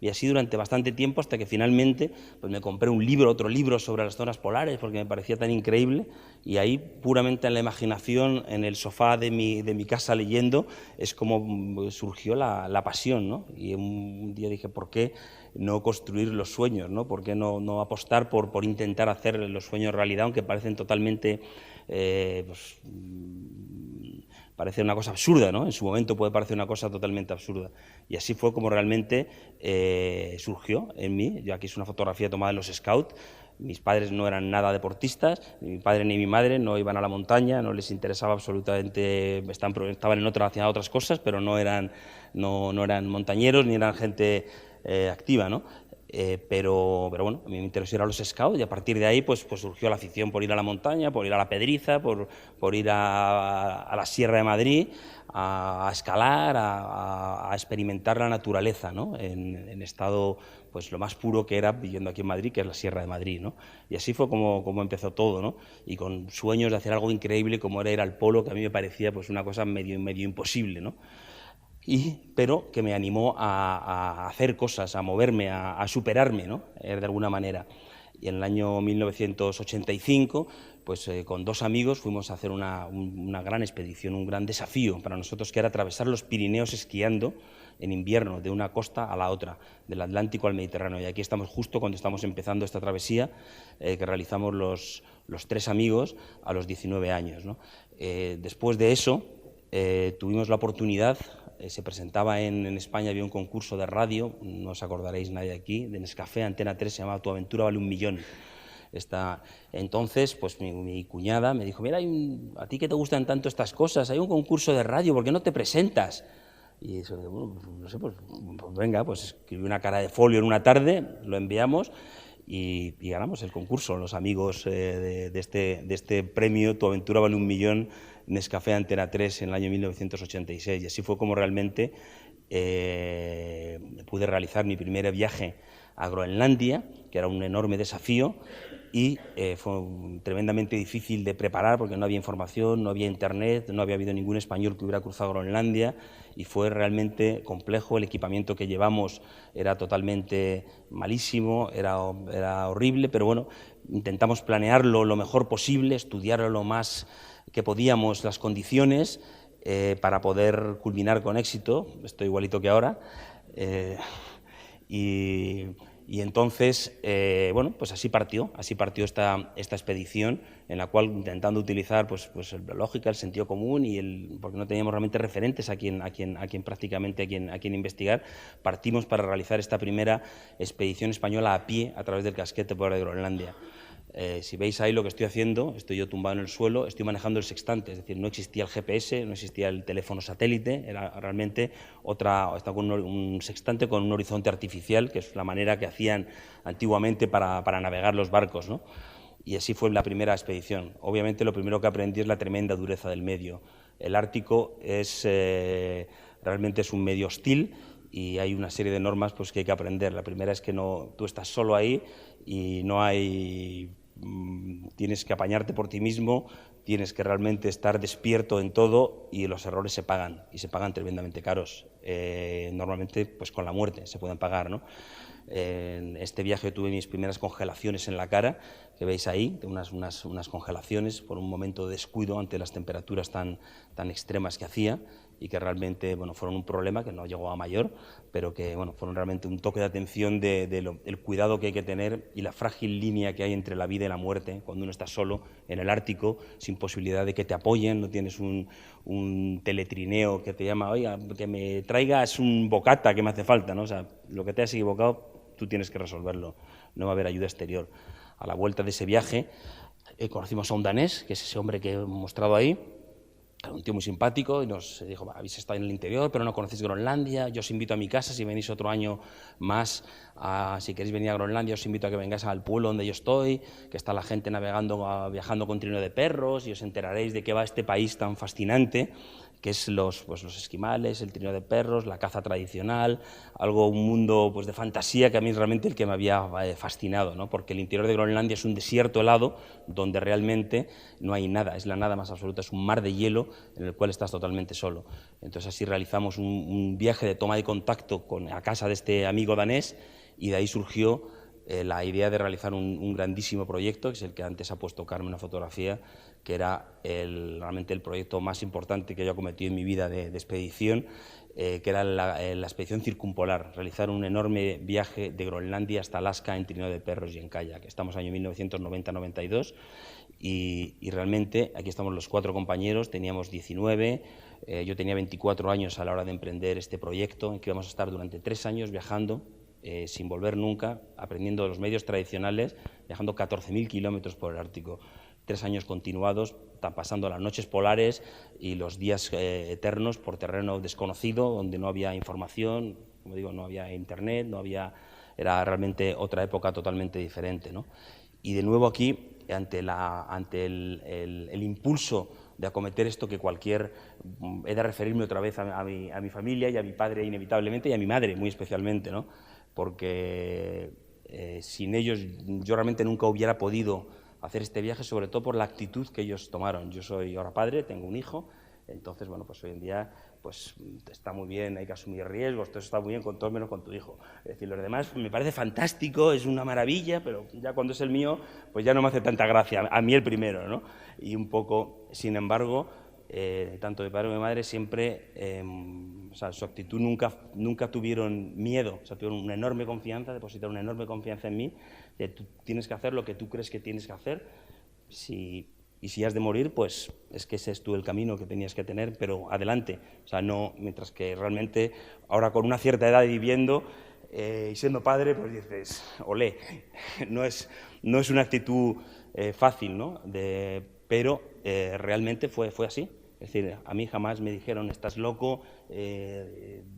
y así durante bastante tiempo, hasta que finalmente pues me compré otro libro sobre las zonas polares, porque me parecía tan increíble, y ahí, puramente en la imaginación, en el sofá de mi casa leyendo, es como surgió la pasión, ¿no? Y un día dije, ¿por qué no construir los sueños, ¿no? ¿Por qué no apostar por intentar hacer los sueños realidad, aunque parecen totalmente... parece una cosa absurda, ¿no? En su momento puede parecer una cosa totalmente absurda. Y así fue como realmente surgió en mí. Yo aquí es una fotografía tomada en los Scouts. Mis padres no eran nada deportistas, ni mi padre ni mi madre no iban a la montaña, no les interesaba absolutamente, estaban haciendo otras cosas, pero no eran montañeros ni eran gente activa, ¿no? Pero bueno, a mí me interesó ir a los Scouts, y a partir de ahí pues surgió la afición por ir a la montaña, por ir a la Pedriza, por ir a la Sierra de Madrid, a escalar, a experimentar la naturaleza, ¿no? En estado pues lo más puro que era viviendo aquí en Madrid, que es la Sierra de Madrid, ¿no? Y así fue como empezó todo, ¿no? Y con sueños de hacer algo increíble como era ir al polo, que a mí me parecía pues una cosa medio imposible, ¿no? Pero que me animó a hacer cosas, a moverme, a superarme, ¿no? De alguna manera. Y en el año 1985, pues con 2 amigos fuimos a hacer una gran expedición, un gran desafío para nosotros, que era atravesar los Pirineos esquiando en invierno, de una costa a la otra, del Atlántico al Mediterráneo. Y aquí estamos justo cuando estamos empezando esta travesía que realizamos los 3 amigos a los 19 años, ¿no? Después de eso tuvimos la oportunidad... se presentaba en España, había un concurso de radio, no os acordaréis nadie aquí, de Nescafé, Antena 3, se llamaba Tu aventura vale 1 millón. Entonces, pues mi cuñada me dijo, mira, a ti que te gustan tanto estas cosas, hay un concurso de radio, ¿por qué no te presentas? Y eso, bueno, no sé, pues venga, pues escribí una cara de folio en una tarde, lo enviamos y ganamos el concurso, los amigos de este premio, Tu aventura vale 1 millón, Nescafé Antena 3 en el año 1986, y así fue como realmente pude realizar mi primer viaje a Groenlandia, que era un enorme desafío, y fue tremendamente difícil de preparar porque no había información, no había internet, no había habido ningún español que hubiera cruzado Groenlandia, y fue realmente complejo. El equipamiento que llevamos era totalmente malísimo, era horrible, pero bueno, intentamos planearlo lo mejor posible, estudiarlo lo más que podíamos las condiciones, para poder culminar con éxito. Estoy igualito que ahora. Y entonces, bueno, pues así partió esta expedición, en la cual, intentando utilizar pues la lógica, el sentido común, porque no teníamos realmente referentes a quien investigar, partimos para realizar esta primera expedición española a pie a través del casquete por de Groenlandia. Si veis ahí lo que estoy haciendo, estoy yo tumbado en el suelo, estoy manejando el sextante, es decir, no existía el GPS, no existía el teléfono satélite, era realmente estaba con un sextante con un horizonte artificial, que es la manera que hacían antiguamente para navegar los barcos, ¿no? Y así fue la primera expedición. Obviamente lo primero que aprendí es la tremenda dureza del medio. El Ártico realmente es un medio hostil, y hay una serie de normas pues, que hay que aprender. La primera es que tú estás solo ahí y tienes que apañarte por ti mismo, tienes que realmente estar despierto en todo, y los errores se pagan, y se pagan tremendamente caros. Normalmente pues con la muerte se pueden pagar, ¿no? En este viaje tuve mis primeras congelaciones en la cara, que veis ahí, unas congelaciones por un momento de descuido ante las temperaturas tan extremas que hacía, y que realmente fueron un problema que no llegó a mayor, pero que fueron realmente un toque de atención del cuidado que hay que tener y la frágil línea que hay entre la vida y la muerte cuando uno está solo en el Ártico, sin posibilidad de que te apoyen, no tienes un teletrineo que te llama, oiga, que me traigas un bocata que me hace falta, ¿no? O sea, lo que te has equivocado, tú tienes que resolverlo, no va a haber ayuda exterior. A la vuelta de ese viaje conocimos a un danés, que es ese hombre que he mostrado ahí, un tío muy simpático, y nos dijo, habéis estado en el interior, pero no conocéis Groenlandia, yo os invito a mi casa, si venís otro año más, si queréis venir a Groenlandia, os invito a que vengáis al pueblo donde yo estoy, que está la gente viajando con trineo de perros, y os enteraréis de qué va este país tan fascinante, que es los esquimales, el trineo de perros, la caza tradicional, un mundo pues, de fantasía que a mí realmente el que me había fascinado, ¿no? Porque el interior de Groenlandia es un desierto helado donde realmente no hay nada, es la nada más absoluta, es un mar de hielo en el cual estás totalmente solo. Entonces así realizamos un viaje de toma de contacto a casa de este amigo danés, y de ahí surgió la idea de realizar un grandísimo proyecto, que es el que antes ha puesto Carmen una fotografía, que era realmente el proyecto más importante que yo he cometido en mi vida de expedición, que era la expedición circumpolar, realizar un enorme viaje de Groenlandia hasta Alaska en trineo de perros y en kayak. Estamos en el año 1990-92 y realmente aquí estamos los 4 compañeros, teníamos 19, yo tenía 24 años a la hora de emprender este proyecto, en que íbamos a estar durante 3 años viajando, sin volver nunca, aprendiendo los medios tradicionales, viajando 14.000 kilómetros por el Ártico. 3 años continuados, pasando las noches polares y los días eternos por terreno desconocido, donde no había información, como digo, no había internet, era realmente otra época totalmente diferente, ¿no? Y de nuevo aquí, ante el impulso de acometer esto que he de referirme otra vez a mi familia y a mi padre inevitablemente, y a mi madre muy especialmente, ¿no? Porque sin ellos yo realmente nunca hubiera podido hacer este viaje, sobre todo por la actitud que ellos tomaron. Yo soy ahora padre, tengo un hijo, entonces, pues hoy en día pues está muy bien, hay que asumir riesgos, todo está muy bien con todo menos con tu hijo. Es decir, los demás me parece fantástico, es una maravilla, pero ya cuando es el mío, pues ya no me hace tanta gracia, a mí el primero, ¿no? Y un poco, sin embargo, tanto mi padre como mi madre siempre, su actitud nunca tuvieron miedo, tuvieron una enorme confianza, depositaron una enorme confianza en mí, de tú tienes que hacer lo que tú crees que tienes que hacer, y si has de morir, pues es que ese es tú el camino que tenías que tener, pero adelante, no, mientras que realmente ahora con una cierta edad viviendo y siendo padre, pues dices, olé, no es una actitud fácil, ¿no? Pero realmente fue así. Es decir, a mí jamás me dijeron, estás loco,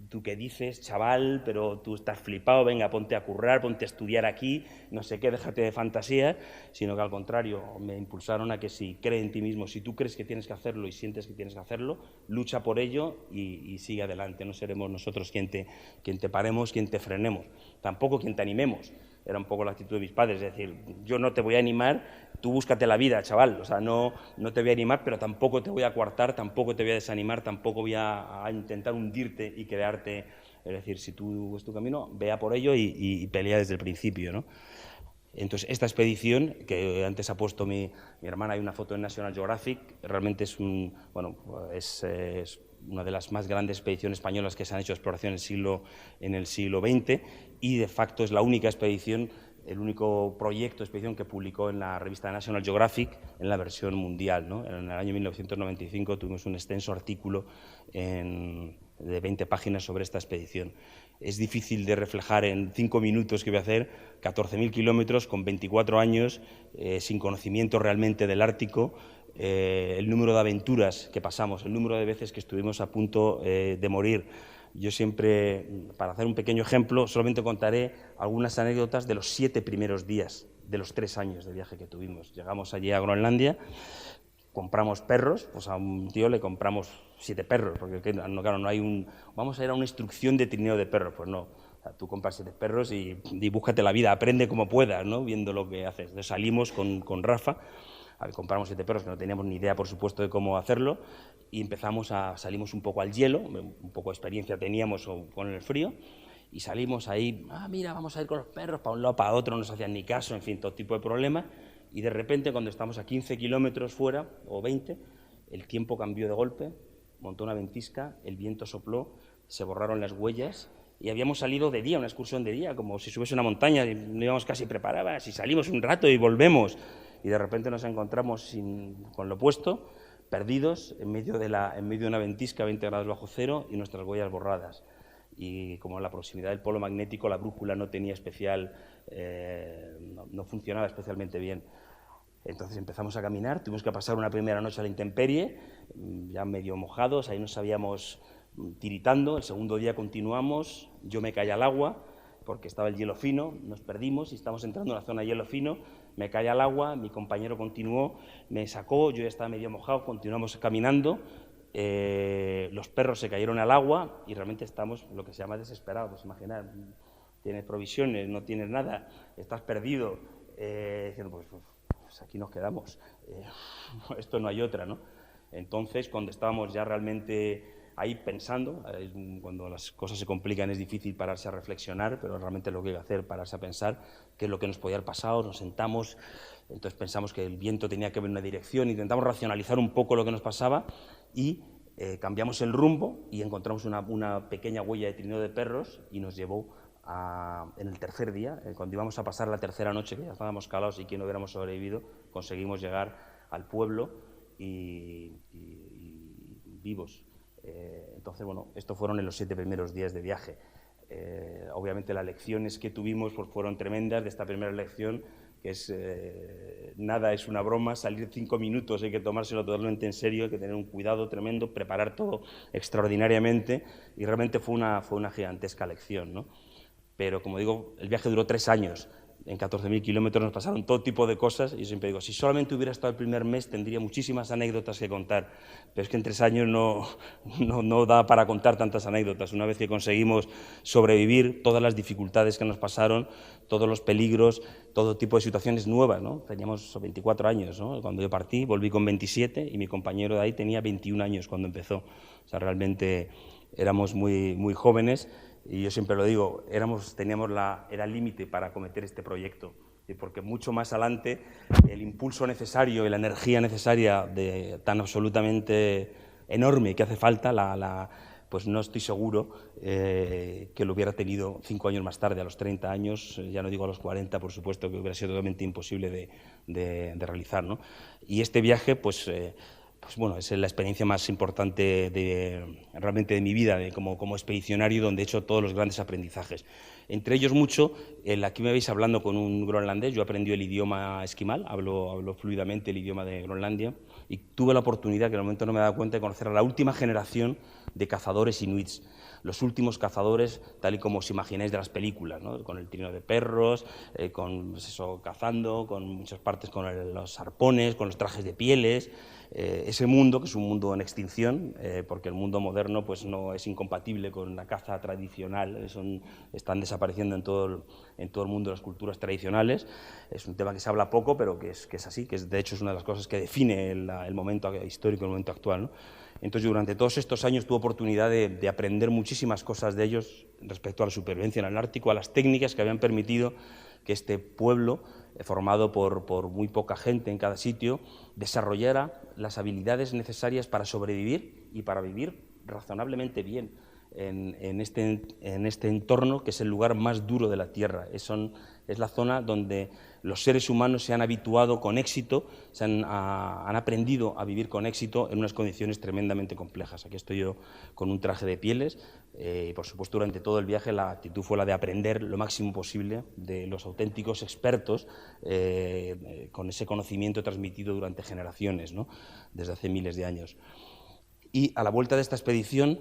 tú qué dices, chaval, pero tú estás flipado, venga, ponte a currar, ponte a estudiar aquí, no sé qué, déjate de fantasías, sino que al contrario, me impulsaron a que si crees en ti mismo, si tú crees que tienes que hacerlo y sientes que tienes que hacerlo, lucha por ello y sigue adelante. No seremos nosotros quien te paremos, quien te frenemos, tampoco quien te animemos. Era un poco la actitud de mis padres, es decir, yo no te voy a animar, tú búscate la vida, chaval, no te voy a animar, pero tampoco te voy a coartar, tampoco te voy a desanimar, tampoco voy a intentar hundirte y crearte, es decir, si tú es tu camino, vea por ello y pelea desde el principio, ¿no? Entonces, esta expedición, que antes ha puesto mi hermana, hay una foto en National Geographic, realmente es, es una de las más grandes expediciones españolas que se han hecho de exploración en el siglo XX, y de facto es la única expedición, el único proyecto de expedición que publicó en la revista National Geographic en la versión mundial, ¿no? En el año 1995 tuvimos un extenso artículo de 20 páginas sobre esta expedición. Es difícil de reflejar en 5 minutos que voy a hacer 14.000 kilómetros con 24 años, sin conocimiento realmente del Ártico, el número de aventuras que pasamos, el número de veces que estuvimos a punto de morir. Yo siempre, para hacer un pequeño ejemplo, solamente contaré algunas anécdotas de los 7 primeros días de los 3 años de viaje que tuvimos. Llegamos allí a Groenlandia, compramos perros, pues a un tío le compramos 7 perros, porque claro, no hay vamos a ir a una instrucción de trineo de perros, pues no. O sea, tú compras 7 perros y búscate la vida, aprende como puedas, ¿no? Viendo lo que haces. Entonces salimos con Rafa, compramos 7 perros que no teníamos ni idea, por supuesto, de cómo hacerlo, y salimos un poco al hielo, un poco de experiencia teníamos con el frío, y salimos ahí, mira, vamos a ir con los perros, para un lado, para otro, no nos hacían ni caso, en fin, todo tipo de problemas, y de repente, cuando estamos a 15 kilómetros fuera, o 20, el tiempo cambió de golpe, montó una ventisca, el viento sopló, se borraron las huellas, y habíamos salido de día, una excursión de día, como si subiese una montaña, y no íbamos casi preparadas, y salimos un rato y volvemos, y de repente nos encontramos con lo opuesto, perdidos en medio de una ventisca a 20 grados bajo cero y nuestras huellas borradas. Y como en la proximidad del polo magnético, la brújula no tenía no funcionaba especialmente bien. Entonces empezamos a caminar, tuvimos que pasar una primera noche a la intemperie, ya medio mojados, ahí nos habíamos tiritando. El segundo día continuamos, yo me caí al agua porque estaba el hielo fino, nos perdimos y estamos entrando en una zona de hielo fino, me caí al agua, mi compañero continuó, me sacó, yo ya estaba medio mojado, continuamos caminando, los perros se cayeron al agua y realmente estamos lo que se llama desesperados. Pues imaginar, tienes provisiones, no tienes nada, estás perdido, diciendo, pues aquí nos quedamos, esto no hay otra, ¿no? Entonces, cuando estábamos ya realmente ahí pensando, cuando las cosas se complican es difícil pararse a reflexionar, pero realmente lo que hay que hacer, pararse a pensar qué es lo que nos podía haber pasado, nos sentamos, entonces pensamos que el viento tenía que haber una dirección, intentamos racionalizar un poco lo que nos pasaba y cambiamos el rumbo y encontramos una pequeña huella de trineo de perros y nos llevó en el tercer día, cuando íbamos a pasar la tercera noche, que ya estábamos calados y que no hubiéramos sobrevivido, conseguimos llegar al pueblo y vivos. Entonces, bueno, estos fueron en los 7 primeros días de viaje. Obviamente las lecciones que tuvimos pues, fueron tremendas de esta primera lección, que es nada es una broma, salir 5 minutos, hay que tomárselo totalmente en serio, hay que tener un cuidado tremendo, preparar todo extraordinariamente, y realmente fue una gigantesca lección, ¿no? Pero, como digo, el viaje duró 3 años. En 14.000 kilómetros nos pasaron todo tipo de cosas y yo siempre digo, si solamente hubiera estado el primer mes tendría muchísimas anécdotas que contar, pero es que en 3 años no da para contar tantas anécdotas. Una vez que conseguimos sobrevivir, todas las dificultades que nos pasaron, todos los peligros, todo tipo de situaciones nuevas, ¿no? Teníamos 24 años, ¿no? Cuando yo partí, volví con 27 y mi compañero de ahí tenía 21 años cuando empezó. O sea, realmente éramos muy, muy jóvenes. Y yo siempre lo digo, era el límite para acometer este proyecto, porque mucho más adelante el impulso necesario y la energía necesaria tan absolutamente enorme que hace falta, pues no estoy seguro que lo hubiera tenido 5 años más tarde, a los 30 años, ya no digo a los 40, por supuesto, que hubiera sido totalmente imposible de realizar, ¿no? Y este viaje, pues bueno, es la experiencia más importante realmente de mi vida como expedicionario, donde he hecho todos los grandes aprendizajes. Entre ellos mucho, aquí me veis hablando con un groenlandés, yo aprendí el idioma esquimal, hablo fluidamente el idioma de Groenlandia, y tuve la oportunidad, que en el momento no me he dado cuenta, de conocer a la última generación de cazadores inuits, los últimos cazadores, tal y como os imagináis de las películas, ¿no? Con el trineo de perros, cazando, con muchas partes con los arpones, con los trajes de pieles. Ese mundo, que es un mundo en extinción, porque el mundo moderno pues, no es incompatible con la caza tradicional, están desapareciendo en todo el mundo las culturas tradicionales. Es un tema que se habla poco, pero que es así, que de hecho es una de las cosas que define el momento histórico, el momento actual, ¿no? Entonces, durante todos estos años tuve oportunidad de aprender muchísimas cosas de ellos respecto a la supervivencia en el Ártico, a las técnicas que habían permitido que este pueblo formado por muy poca gente en cada sitio, desarrollara las habilidades necesarias para sobrevivir y para vivir razonablemente bien en este entorno, que es el lugar más duro de la Tierra. Es la zona donde los seres humanos se han habituado con éxito, han aprendido a vivir con éxito en unas condiciones tremendamente complejas. Aquí estoy yo con un traje de pieles. Por supuesto, durante todo el viaje la actitud fue la de aprender lo máximo posible de los auténticos expertos, con ese conocimiento transmitido durante generaciones, ¿no?, desde hace miles de años. Y a la vuelta de esta expedición,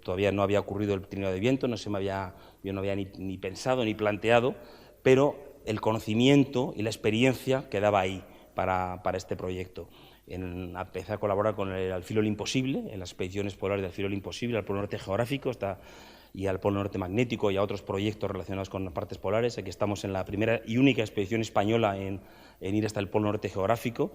todavía no había ocurrido el trineo de viento, yo no había ni pensado ni planteado, pero el conocimiento y la experiencia quedaba ahí para este proyecto. Empecé a colaborar con el Al filo del imposible, en las expediciones polares del Al filo del imposible, al Polo Norte geográfico y al Polo Norte magnético, y a otros proyectos relacionados con las partes polares. Aquí estamos en la primera y única expedición española en ir hasta el Polo Norte geográfico,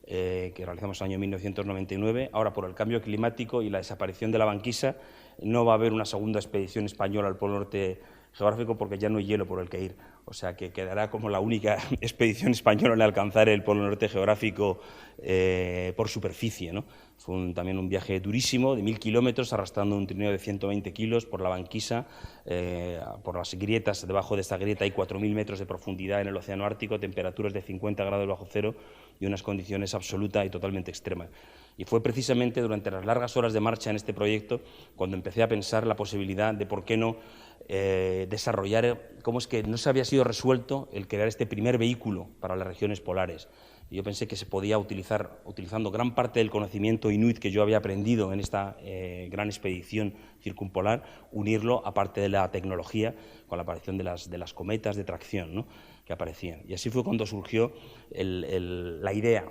que realizamos en el año 1999. Ahora, por el cambio climático y la desaparición de la banquisa, no va a haber una segunda expedición española al Polo Norte geográfico, porque ya no hay hielo por el que ir. O sea, que quedará como la única expedición española en alcanzar el Polo Norte geográfico por superficie, ¿no? Fue también un viaje durísimo, de 1000 kilómetros, arrastrando un trineo de 120 kilos por la banquisa, por las grietas. Debajo de esta grieta hay 4000 metros de profundidad en el océano Ártico, temperaturas de 50 grados bajo cero y unas condiciones absolutas y totalmente extremas. Y fue precisamente durante las largas horas de marcha en este proyecto cuando empecé a pensar la posibilidad de por qué no desarrollar, cómo es que no se había sido resuelto el crear este primer vehículo para las regiones polares. Y yo pensé que se podía utilizar, utilizando gran parte del conocimiento inuit que yo había aprendido en esta gran expedición circumpolar, unirlo, aparte de la tecnología, con la aparición de las cometas de tracción, ¿no?, que aparecían. Y así fue cuando surgió la idea.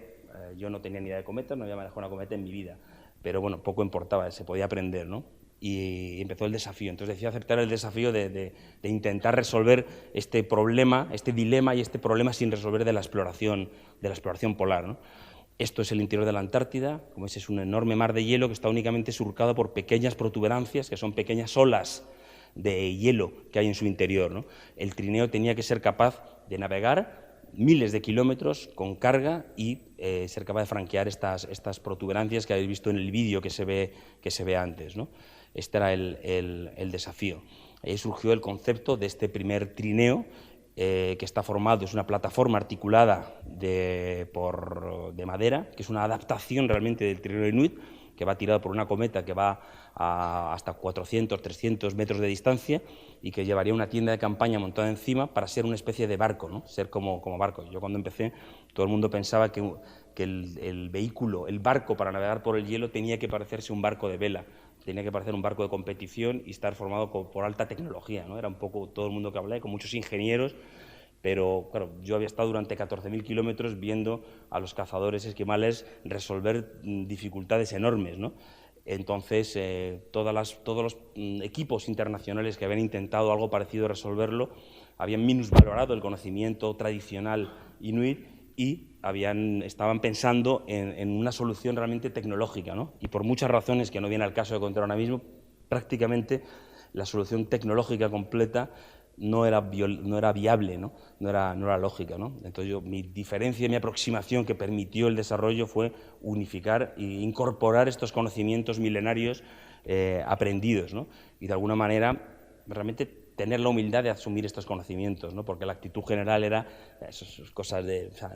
Yo no tenía ni idea de cometas, no había manejado una cometa en mi vida, pero bueno, poco importaba, se podía aprender, ¿no? Y empezó el desafío. Entonces decidí aceptar el desafío de intentar resolver este problema, este dilema y este problema sin resolver de la exploración polar, ¿no? Esto es el interior de la Antártida. Como es un enorme mar de hielo que está únicamente surcado por pequeñas protuberancias, que son pequeñas olas de hielo que hay en su interior, ¿no? El trineo tenía que ser capaz de navegar miles de kilómetros con carga y ser capaz de franquear estas protuberancias que habéis visto en el vídeo que se ve antes, ¿no? Este era el desafío. Ahí surgió el concepto de este primer trineo, que está formado, es una plataforma articulada de madera, que es una adaptación realmente del trineo inuit, que va tirado por una cometa que va hasta 400, 300 metros de distancia y que llevaría una tienda de campaña montada encima para ser una especie de barco, ¿no?, ser como barco. Yo cuando empecé, todo el mundo pensaba que el vehículo, el barco para navegar por el hielo tenía que parecerse un barco de vela, tenía que parecer un barco de competición y estar formado por alta tecnología, ¿no? Era un poco todo el mundo que hablaba, con muchos ingenieros. Pero, claro, yo había estado durante 14.000 kilómetros viendo a los cazadores esquimales resolver dificultades enormes, ¿no? Entonces, todos los equipos internacionales que habían intentado algo parecido a resolverlo habían minusvalorado el conocimiento tradicional inuit y estaban pensando en una solución realmente tecnológica, ¿no? Y por muchas razones que no viene al caso de contar ahora mismo, prácticamente la solución tecnológica completa no era viable, ¿no? No era lógica, ¿no? Entonces mi diferencia y mi aproximación que permitió el desarrollo fue unificar e incorporar estos conocimientos milenarios aprendidos, ¿no? Y de alguna manera realmente tener la humildad de asumir estos conocimientos, ¿no? Porque la actitud general era esas cosas de... O sea,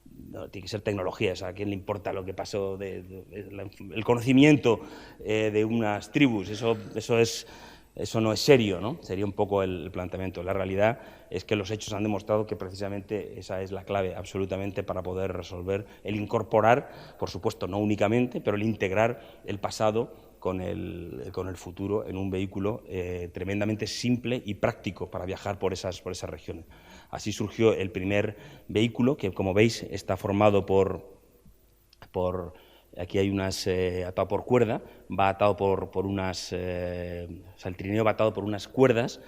no, tiene que ser tecnología, o sea, ¿a quién le importa lo que pasó el conocimiento de unas tribus? Eso no es serio, ¿no? Sería un poco el planteamiento. La realidad es que los hechos han demostrado que precisamente esa es la clave absolutamente para poder resolver, el incorporar, por supuesto no únicamente, pero el integrar el pasado con el futuro en un vehículo tremendamente simple y práctico para viajar por esas regiones. Así surgió el primer vehículo, que como veis está formado aquí hay atado por cuerda, va atado por unas... el trineo va atado por unas cuerdas,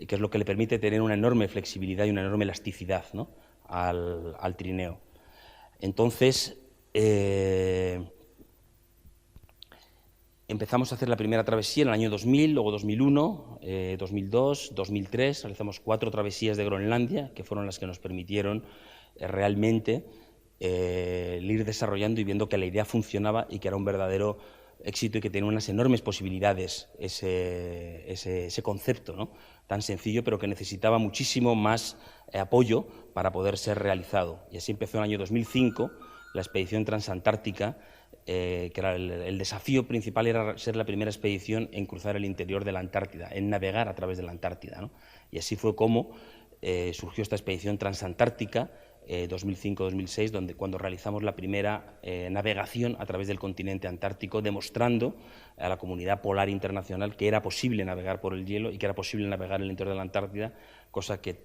que es lo que le permite tener una enorme flexibilidad y una enorme elasticidad, ¿no?, al trineo. Entonces, empezamos a hacer la primera travesía en el año 2000, luego 2001, 2002, 2003. Realizamos 4 travesías de Groenlandia, que fueron las que nos permitieron realmente ir desarrollando y viendo que la idea funcionaba y que era un verdadero éxito y que tenía unas enormes posibilidades ese concepto, ¿no?, tan sencillo, pero que necesitaba muchísimo más apoyo para poder ser realizado. Y así empezó en el año 2005 la expedición transantártica, que era el desafío principal era ser la primera expedición en cruzar el interior de la Antártida, en navegar a través de la Antártida, ¿no? Y así fue como surgió esta expedición transantártica, 2005-2006, cuando realizamos la primera navegación a través del continente antártico, demostrando a la comunidad polar internacional que era posible navegar por el hielo y que era posible navegar en el interior de la Antártida, cosa que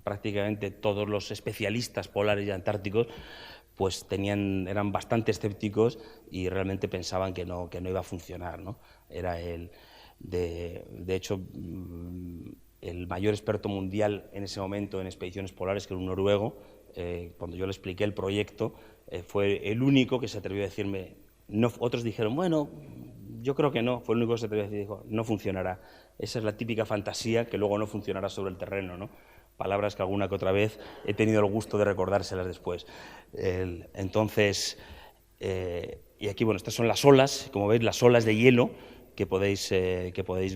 prácticamente todos los especialistas polares y antárticos pues eran bastante escépticos y realmente pensaban que no iba a funcionar, ¿no? Era de hecho, el mayor experto mundial en ese momento en expediciones polares, que era un noruego. Cuando yo le expliqué el proyecto, fue el único que se atrevió a decirme, no. Otros dijeron, bueno, yo creo que no. Fue el único que se atrevió a decir, dijo, no funcionará. Esa es la típica fantasía que luego no funcionará sobre el terreno, ¿no? Palabras que alguna que otra vez he tenido el gusto de recordárselas después. Entonces, y aquí, bueno, estas son las olas, como veis, las olas de hielo que podéis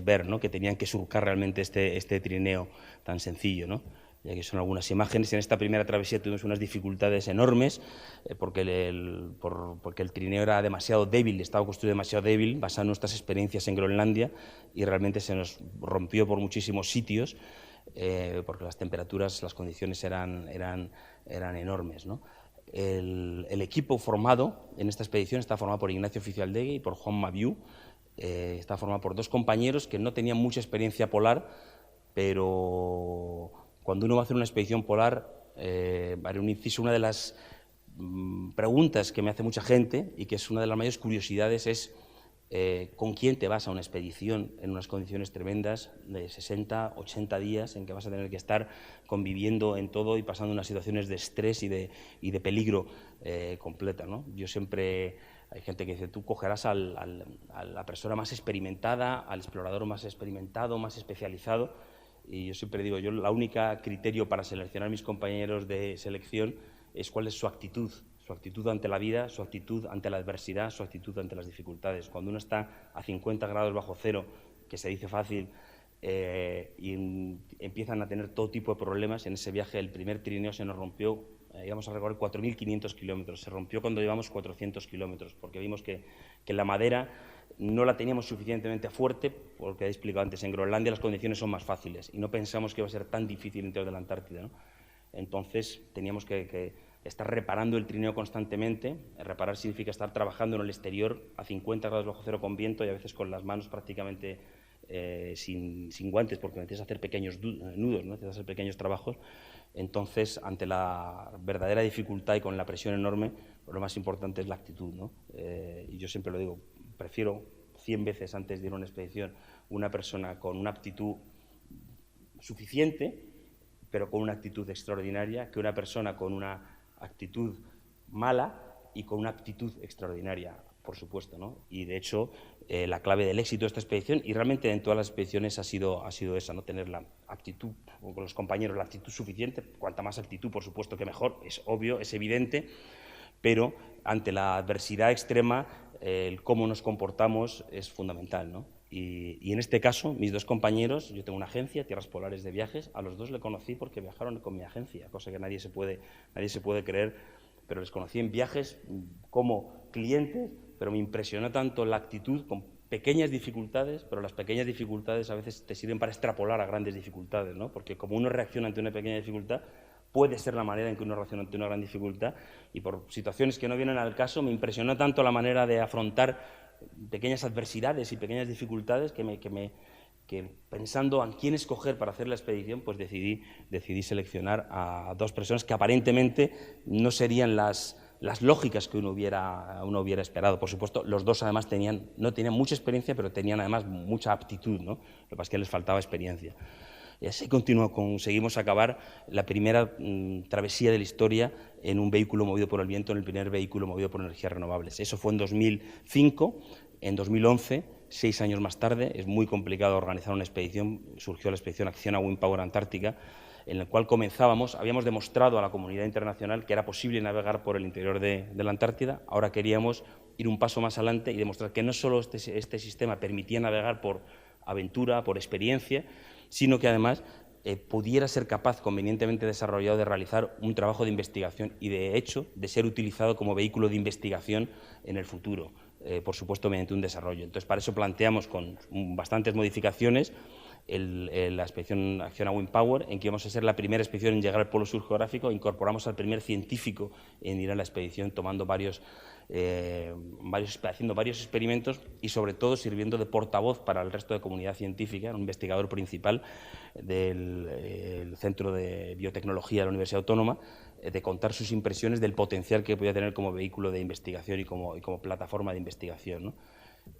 ver, ¿no?, que tenían que surcar realmente este trineo tan sencillo, ¿no? Y aquí son algunas imágenes. En esta primera travesía tuvimos unas dificultades enormes porque el trineo era demasiado débil, estaba construido demasiado débil, basado en nuestras experiencias en Groenlandia, y realmente se nos rompió por muchísimos sitios porque las temperaturas, las condiciones eran enormes, ¿no? El equipo formado en esta expedición está formado por Ignacio Oficialdegui y por Juan Maviu. Está formado por 2 compañeros que no tenían mucha experiencia polar, pero cuando uno va a hacer una expedición polar, haré un inciso, una de las preguntas que me hace mucha gente y que es una de las mayores curiosidades es ¿con quién te vas a una expedición en unas condiciones tremendas de 60, 80 días en que vas a tener que estar conviviendo en todo y pasando unas situaciones de estrés y de peligro completa, ¿no? Yo siempre... Hay gente que dice, tú cogerás a la persona más experimentada, al explorador más experimentado, más especializado, y yo siempre digo, la única criterio para seleccionar a mis compañeros de selección es cuál es su actitud ante la vida, su actitud ante la adversidad, su actitud ante las dificultades. Cuando uno está a 50 grados bajo cero, que se dice fácil, y empiezan a tener todo tipo de problemas, en ese viaje el primer trineo se nos rompió, íbamos a recorrer 4.500 kilómetros, se rompió cuando llevamos 400 kilómetros, porque vimos que la madera no la teníamos suficientemente fuerte, porque he explicado antes, en Groenlandia las condiciones son más fáciles y no pensamos que iba a ser tan difícil el interior de la Antártida, ¿no? Entonces teníamos que estar reparando el trineo constantemente. Reparar significa estar trabajando en el exterior a 50 grados bajo cero con viento y a veces con las manos prácticamente sin guantes, porque necesitas hacer pequeños nudos, ¿no? Necesitas hacer pequeños trabajos. Entonces, ante la verdadera dificultad y con la presión enorme, lo más importante es la actitud, ¿no? Y yo siempre lo digo, prefiero 100 veces antes de ir a una expedición una persona con una aptitud suficiente, pero con una actitud extraordinaria, que una persona con una actitud mala y con una aptitud extraordinaria, por supuesto, ¿no? Y de hecho, la clave del éxito de esta expedición, y realmente en todas las expediciones ha sido esa, ¿no? Tener la actitud, o con los compañeros, la actitud suficiente. Cuanta más actitud, por supuesto que mejor, es obvio, es evidente, pero ante la adversidad extrema, el cómo nos comportamos es fundamental, ¿no? Y en este caso, mis 2 compañeros, yo tengo una agencia, Tierras Polares de Viajes, a los 2 le conocí porque viajaron con mi agencia, cosa que nadie se puede creer, pero les conocí en viajes como clientes, pero me impresionó tanto la actitud con pequeñas dificultades, pero las pequeñas dificultades a veces te sirven para extrapolar a grandes dificultades, ¿no? Porque como uno reacciona ante una pequeña dificultad, puede ser la manera en que uno reacciona ante una gran dificultad, y por situaciones que no vienen al caso, me impresionó tanto la manera de afrontar pequeñas adversidades y pequeñas dificultades que pensando en quién escoger para hacer la expedición, pues decidí seleccionar a 2 personas que aparentemente no serían las lógicas que uno hubiera esperado. Por supuesto, los 2 además no tenían mucha experiencia, pero tenían además mucha aptitud, ¿no? Lo que pasa es que les faltaba experiencia. Y así conseguimos acabar la primera travesía de la historia en un vehículo movido por el viento, en el primer vehículo movido por energías renovables. Eso fue en 2005. En 2011 6 años más tarde. Es muy complicado organizar una expedición. Surgió la expedición Acciona Wind Power Antártica, en la cual habíamos demostrado a la comunidad internacional que era posible navegar por el interior de la Antártida. Ahora queríamos ir un paso más adelante y demostrar que no solo este sistema permitía navegar por aventura, por experiencia, sino que además pudiera ser capaz, convenientemente desarrollado, de realizar un trabajo de investigación y, de hecho, de ser utilizado como vehículo de investigación en el futuro, por supuesto, mediante un desarrollo. Entonces, para eso planteamos, con bastantes modificaciones, la expedición Acciona Wind Power, en que íbamos a ser la primera expedición en llegar al Polo Sur geográfico. Incorporamos al primer científico en ir a la expedición, tomando haciendo varios experimentos y, sobre todo, sirviendo de portavoz para el resto de comunidad científica, un investigador principal del Centro de Biotecnología de la Universidad Autónoma, de contar sus impresiones del potencial que podía tener como vehículo de investigación y como plataforma de investigación, ¿no?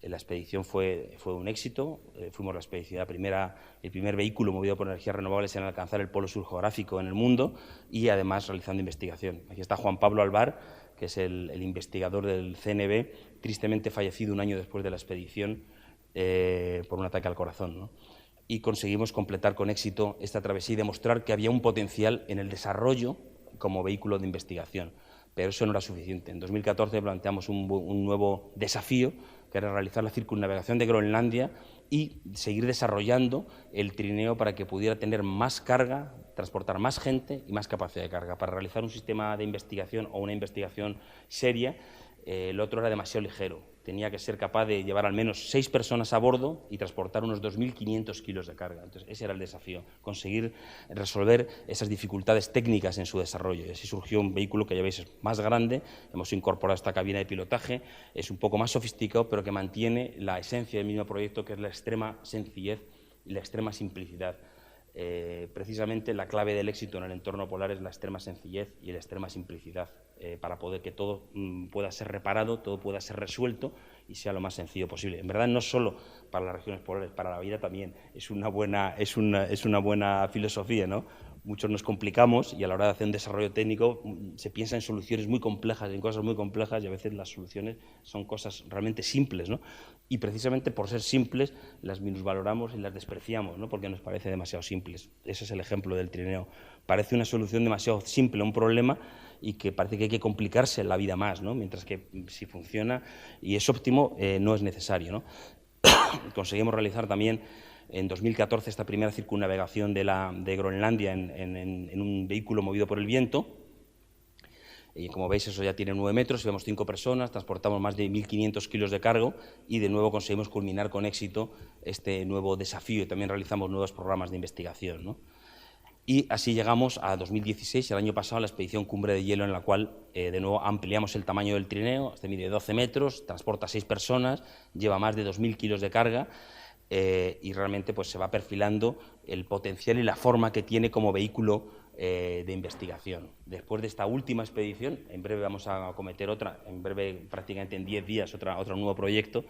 La expedición fue un éxito. Fuimos el primer vehículo movido por energías renovables en alcanzar el polo sur geográfico en el mundo y, además, realizando investigación. Aquí está Juan Pablo Alvar, que es el investigador del CNB, tristemente fallecido un año después de la expedición por un ataque al corazón, ¿no? Y conseguimos completar con éxito esta travesía y demostrar que había un potencial en el desarrollo como vehículo de investigación. Pero eso no era suficiente. En 2014 planteamos un nuevo desafío, que era realizar la circunnavegación de Groenlandia y seguir desarrollando el trineo para que pudiera tener más carga, transportar más gente y más capacidad de carga. Para realizar un sistema de investigación o una investigación seria, el otro era demasiado ligero. Tenía que ser capaz de llevar al menos 6 personas a bordo y transportar unos 2.500 kilos de carga. Entonces, ese era el desafío, conseguir resolver esas dificultades técnicas en su desarrollo. Y así surgió un vehículo que ya veis es más grande. Hemos incorporado esta cabina de pilotaje, es un poco más sofisticado, pero que mantiene la esencia del mismo proyecto, que es la extrema sencillez y la extrema simplicidad. Precisamente la clave del éxito en el entorno polar es la extrema sencillez y la extrema simplicidad, para poder que todo pueda ser reparado, todo pueda ser resuelto y sea lo más sencillo posible. En verdad, no solo para las regiones polares, para la vida también es una buena filosofía, ¿no? Muchos nos complicamos y, a la hora de hacer un desarrollo técnico, se piensa en soluciones muy complejas, en cosas muy complejas, y a veces las soluciones son cosas realmente simples, ¿no? Y precisamente por ser simples las minusvaloramos y las despreciamos, ¿no? Porque nos parece demasiado simples. Ese es el ejemplo del trineo. Parece una solución demasiado simple a un problema y que parece que hay que complicarse la vida más, ¿no? Mientras que, si funciona y es óptimo, no es necesario, ¿no? Conseguimos realizar también en 2014 esta primera circunnavegación de Groenlandia en un vehículo movido por el viento. Y, como veis, eso ya tiene 9 metros, llevamos 5 personas, transportamos más de 1.500 kilos de cargo y, de nuevo, conseguimos culminar con éxito este nuevo desafío, y también realizamos nuevos programas de investigación, ¿no? Y así llegamos a 2016, el año pasado, a la expedición Cumbre de Hielo, en la cual, de nuevo, ampliamos el tamaño del trineo. Este mide 12 metros, transporta 6 personas, lleva más de 2.000 kilos de carga, y realmente, pues, se va perfilando el potencial y la forma que tiene como vehículo de investigación. Después de esta última expedición, en breve vamos a acometer otra, en breve, prácticamente en 10 días, otro nuevo proyecto.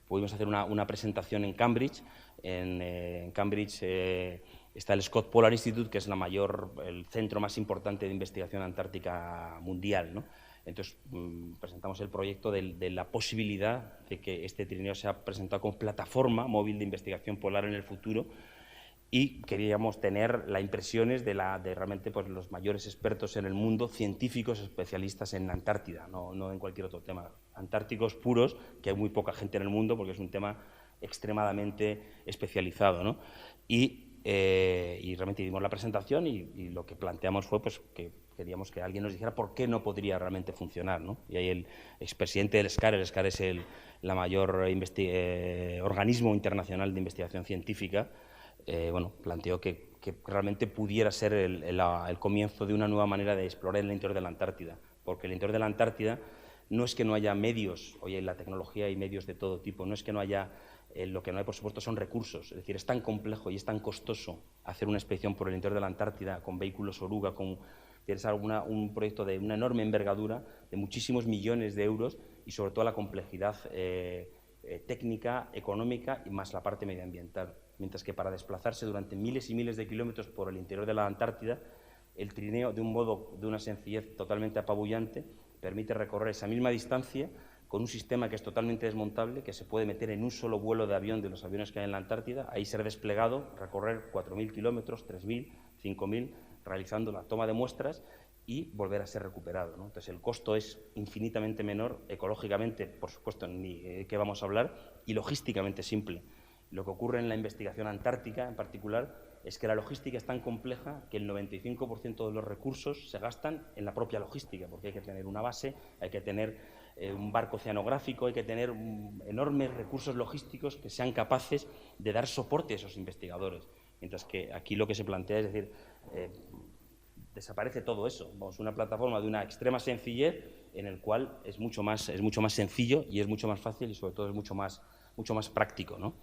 Pudimos hacer una presentación en Cambridge. En Cambridge está el Scott Polar Institute, que es el centro más importante de investigación antártica mundial, ¿no? Entonces, presentamos el proyecto de la posibilidad de que este trineo sea presentado como plataforma móvil de investigación polar en el futuro, y queríamos tener las impresiones de realmente, pues, los mayores expertos en el mundo, científicos especialistas en Antártida, no en cualquier otro tema. Antárticos puros, que hay muy poca gente en el mundo porque es un tema extremadamente especializado, ¿no? Y realmente dimos la presentación y lo que planteamos fue, pues, que queríamos que alguien nos dijera por qué no podría realmente funcionar, ¿no? Y ahí el expresidente del SCAR, el SCAR es el mayor organismo internacional de investigación científica, planteó que realmente pudiera ser el comienzo de una nueva manera de explorar el interior de la Antártida, porque el interior de la Antártida no es que no haya medios. Hoy en la tecnología hay medios de todo tipo, no es que no haya, lo que no hay, por supuesto, son recursos. Es decir, es tan complejo y es tan costoso hacer una expedición por el interior de la Antártida con vehículos oruga, tienes un proyecto de una enorme envergadura, de muchísimos millones de euros, y sobre todo la complejidad técnica, económica y más la parte medioambiental. Mientras que, para desplazarse durante miles y miles de kilómetros por el interior de la Antártida, el trineo, de una sencillez totalmente apabullante, permite recorrer esa misma distancia con un sistema que es totalmente desmontable, que se puede meter en un solo vuelo de avión de los aviones que hay en la Antártida, ahí ser desplegado, recorrer 4.000 kilómetros, 3.000, 5.000, realizando la toma de muestras y volver a ser recuperado, ¿no? Entonces, el costo es infinitamente menor, ecológicamente, por supuesto, ni qué vamos a hablar, y logísticamente simple. Lo que ocurre en la investigación antártica, en particular, es que la logística es tan compleja que el 95% de los recursos se gastan en la propia logística, porque hay que tener una base, hay que tener un barco oceanográfico, hay que tener enormes recursos logísticos que sean capaces de dar soporte a esos investigadores. Mientras que aquí lo que se plantea es decir, desaparece todo eso. Vamos, una plataforma de una extrema sencillez en el cual es mucho más sencillo y es mucho más fácil y sobre todo es mucho más práctico, ¿no?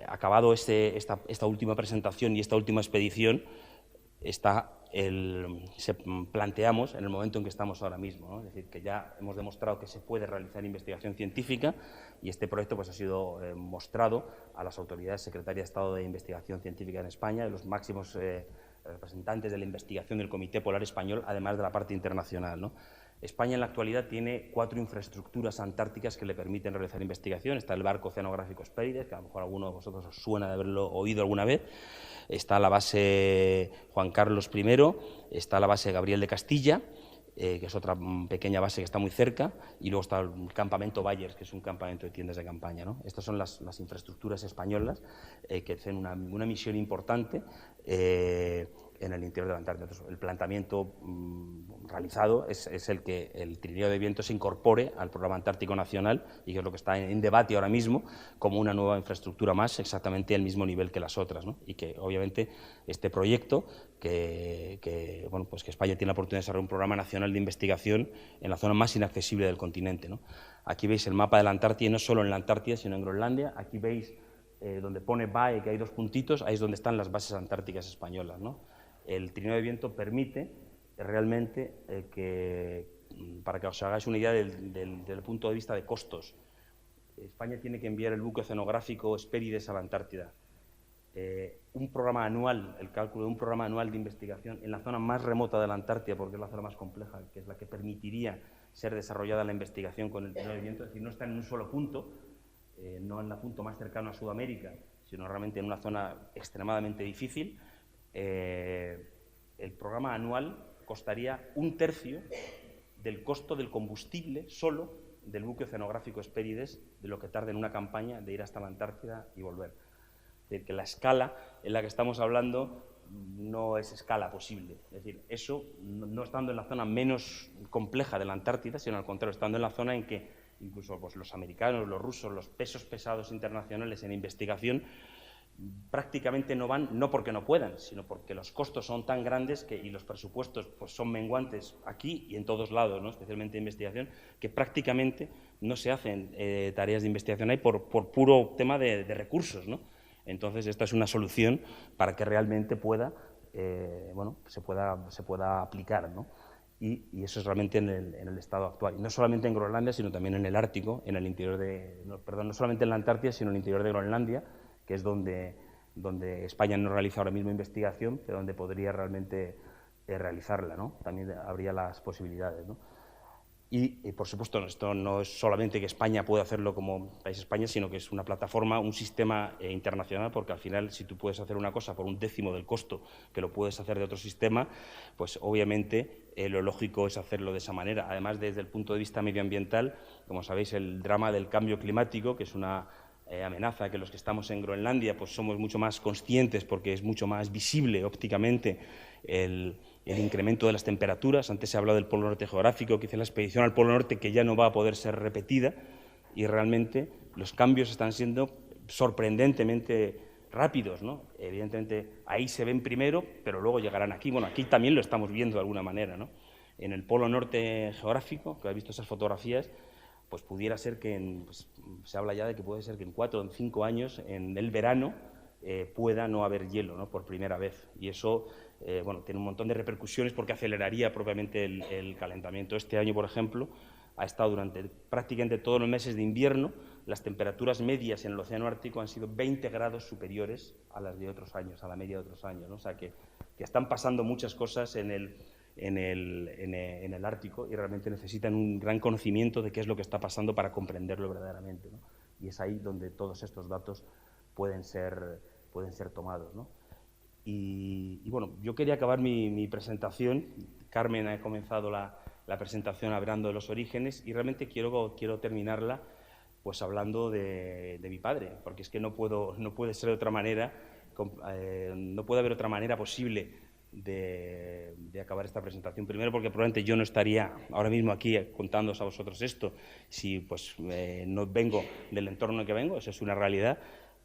Acabado esta última presentación y esta última expedición, planteamos en el momento en que estamos ahora mismo, ¿no? Es decir, que ya hemos demostrado que se puede realizar investigación científica y este proyecto pues, ha sido mostrado a las autoridades secretarias de Estado de Investigación Científica en España y los máximos representantes de la investigación del Comité Polar Español, además de la parte internacional, ¿no? España en la actualidad tiene 4 infraestructuras antárticas que le permiten realizar investigación. Está el barco oceanográfico Hespérides, que a lo mejor a alguno de vosotros os suena de haberlo oído alguna vez. Está la base Juan Carlos I, está la base Gabriel de Castilla, que es otra pequeña base que está muy cerca, y luego está el campamento Bayers, que es un campamento de tiendas de campaña, ¿no? Estas son las infraestructuras españolas que hacen una misión importante en el interior de la Antártida. Entonces, el planteamiento realizado es el que el Trineo de Viento se incorpore al Programa Antártico Nacional y que es lo que está en debate ahora mismo como una nueva infraestructura más, exactamente al mismo nivel que las otras, ¿no? Y que obviamente este proyecto que España tiene la oportunidad de desarrollar un programa nacional de investigación en la zona más inaccesible del continente, ¿no? Aquí veis el mapa de la Antártida, y no solo en la Antártida, sino en Groenlandia. Aquí veis donde pone BAE, que hay 2 puntitos, ahí es donde están las bases antárticas españolas, ¿no? El Trineo de Viento permite realmente para que os hagáis una idea del punto de vista de costos, España tiene que enviar el buque oceanográfico Hespérides a la Antártida. Un programa anual, el cálculo de un programa anual de investigación en la zona más remota de la Antártida, porque es la zona más compleja, que es la que permitiría ser desarrollada la investigación con el Trineo de Viento, es decir, no está en un solo punto, no en el punto más cercano a Sudamérica, sino realmente en una zona extremadamente difícil. El programa anual costaría 1/3 del costo del combustible solo del buque oceanográfico Hespérides, de lo que tarda en una campaña de ir hasta la Antártida y volver. Es decir, que la escala en la que estamos hablando no es escala posible. Es decir, eso no estando en la zona menos compleja de la Antártida, sino al contrario, estando en la zona en que incluso pues, los americanos, los rusos, los pesos pesados internacionales en investigación prácticamente no van, no porque no puedan, sino porque los costos son tan grandes y los presupuestos pues, son menguantes aquí y en todos lados, ¿no? Especialmente en investigación, que prácticamente no se hacen tareas de investigación ahí por puro tema de recursos, ¿no? Entonces, esta es una solución para que realmente se pueda aplicar, ¿no? Y eso es realmente en el estado actual. Y no solamente en Groenlandia, sino también en el Ártico, en el interior no solamente en la Antártida, sino en el interior de Groenlandia, que es donde España no realiza ahora mismo investigación, pero donde podría realmente realizarla, ¿no? También habría las posibilidades, ¿no? Y, por supuesto, esto no es solamente que España pueda hacerlo como país España, sino que es una plataforma, un sistema internacional, porque al final, si tú puedes hacer una cosa por 1/10 del costo que lo puedes hacer de otro sistema, pues obviamente lo lógico es hacerlo de esa manera. Además, desde el punto de vista medioambiental, como sabéis, el drama del cambio climático, que es una amenaza que los que estamos en Groenlandia pues somos mucho más conscientes porque es mucho más visible ópticamente el incremento de las temperaturas. Antes se ha hablado del Polo Norte geográfico, que hice la expedición al Polo Norte, que ya no va a poder ser repetida, y realmente los cambios están siendo sorprendentemente rápidos, ¿no? Evidentemente ahí se ven primero, pero luego llegarán aquí. Bueno, aquí también lo estamos viendo de alguna manera, ¿no? En el Polo Norte geográfico, que habéis visto esas fotografías, pues pudiera ser que se habla ya de que puede ser que en 4 o en 5 años, en el verano, pueda no haber hielo, ¿no? Por primera vez. Y eso tiene un montón de repercusiones porque aceleraría propiamente el calentamiento. Este año, por ejemplo, ha estado durante prácticamente todos los meses de invierno, las temperaturas medias en el océano Ártico han sido 20 grados superiores a las de otros años, a la media de otros años, ¿no? O sea que están pasando muchas cosas en en el Ártico y realmente necesitan un gran conocimiento de qué es lo que está pasando para comprenderlo verdaderamente, ¿no? Y es ahí donde todos estos datos pueden ser tomados, ¿no? Y bueno, yo quería acabar mi presentación. Carmen ha comenzado la presentación hablando de los orígenes y realmente quiero terminarla pues hablando de mi padre, porque es que no puede ser de otra manera, no puede haber otra manera posible de acabar esta presentación. Primero porque probablemente yo no estaría ahora mismo aquí contándoos a vosotros esto si pues no vengo del entorno en que vengo, eso es una realidad,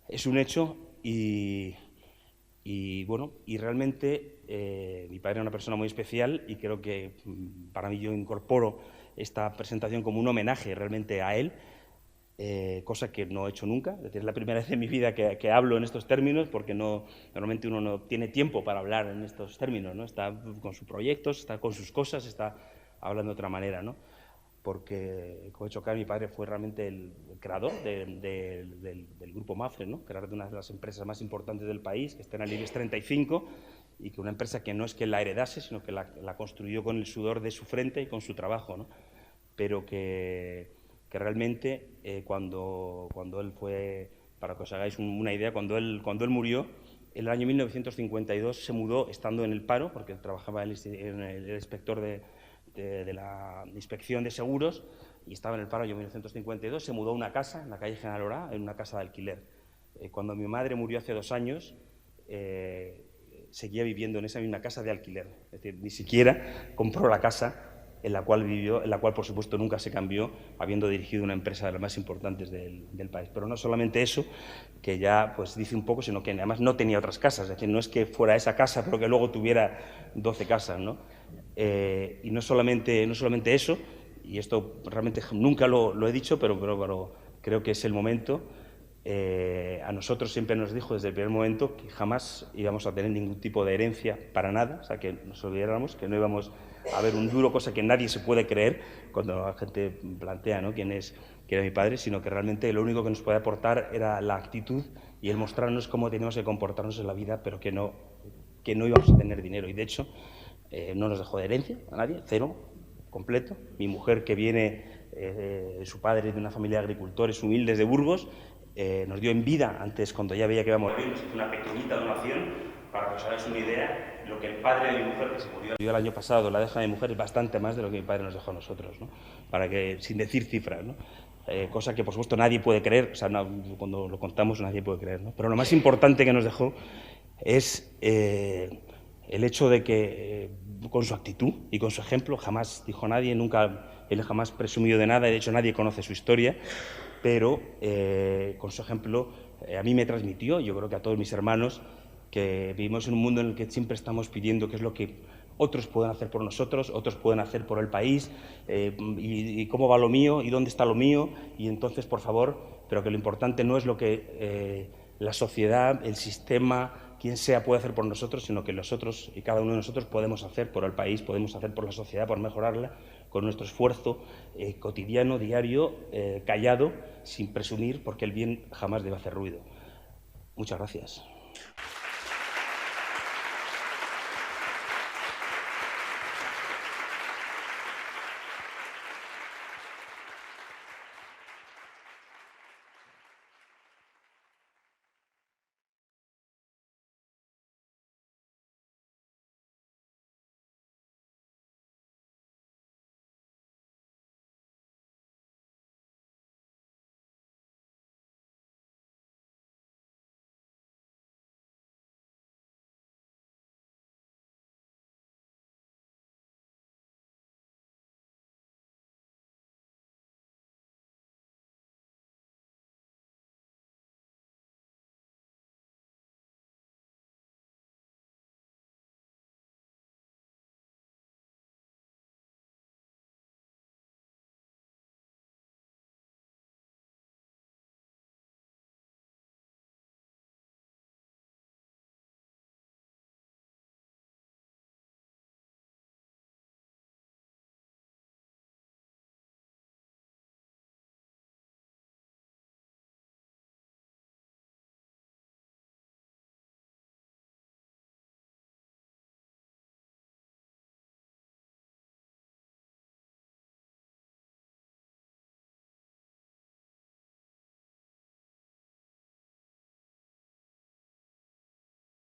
es un hecho y bueno, y realmente mi padre era una persona muy especial y creo que para mí yo incorporo esta presentación como un homenaje realmente a él, cosa que no he hecho nunca. Es decir, es la primera vez en mi vida que hablo en estos términos porque normalmente uno no tiene tiempo para hablar en estos términos, ¿no? Está con sus proyectos, está con sus cosas, está hablando de otra manera, ¿no? Porque, como he dicho acá, mi padre fue realmente el creador del grupo Mapfre, ¿no? Creador de una de las empresas más importantes del país, que está en el IBEX 35, y que una empresa que no es que la heredase, sino que la construyó con el sudor de su frente y con su trabajo, ¿no? Pero que realmente cuando él fue, para que os hagáis una idea, cuando él murió, en el año 1952 se mudó estando en el paro, porque él trabajaba en el inspector de la Inspección de Seguros y estaba en el paro en 1952, se mudó a una casa en la calle General Orá, en una casa de alquiler. Cuando mi madre murió hace 2 años, seguía viviendo en esa misma casa de alquiler, es decir, ni siquiera compró la casa en la cual vivió, en la cual por supuesto nunca se cambió, habiendo dirigido una empresa de las más importantes del país. Pero no solamente eso, que ya pues dice un poco, sino que además no tenía otras casas, es decir, no es que fuera esa casa, pero que luego tuviera 12 casas, ¿no? Y no solamente eso, y esto realmente nunca lo he dicho, pero creo que es el momento. A nosotros siempre nos dijo desde el primer momento que jamás íbamos a tener ningún tipo de herencia para nada, o sea, que nos olvidáramos, que no íbamos a ver un duro, cosa que nadie se puede creer cuando la gente plantea, ¿no?, quién era mi padre, sino que realmente lo único que nos podía aportar era la actitud y el mostrarnos cómo teníamos que comportarnos en la vida, pero que no íbamos a tener dinero. Y de hecho no nos dejó de herencia a nadie, cero, completo. Mi mujer, que viene su padre de una familia de agricultores humildes de Burgos, nos dio en vida, antes cuando ya veía que iba a morir, nos hizo una pequeñita donación. Para que os hagáis una idea, lo que el padre de mi mujer, que se murió el año pasado, la deja de mi mujer, es bastante más de lo que mi padre nos dejó a nosotros, ¿no? Para que, sin decir cifras, ¿no? Cosa que por supuesto nadie puede creer, o sea, cuando lo contamos nadie puede creer, ¿no? Pero lo más importante que nos dejó es el hecho de que con su actitud y con su ejemplo jamás dijo nadie, él jamás presumió de nada, de hecho nadie conoce su historia, pero con su ejemplo a mí me transmitió, yo creo que a todos mis hermanos, que vivimos en un mundo en el que siempre estamos pidiendo qué es lo que otros pueden hacer por nosotros, otros pueden hacer por el país, y cómo va lo mío, y dónde está lo mío, y entonces, por favor, pero que lo importante no es lo que la sociedad, el sistema, quien sea puede hacer por nosotros, sino que nosotros y cada uno de nosotros podemos hacer por el país, podemos hacer por la sociedad, por mejorarla, con nuestro esfuerzo cotidiano, diario, callado, sin presumir, porque el bien jamás debe hacer ruido. Muchas gracias.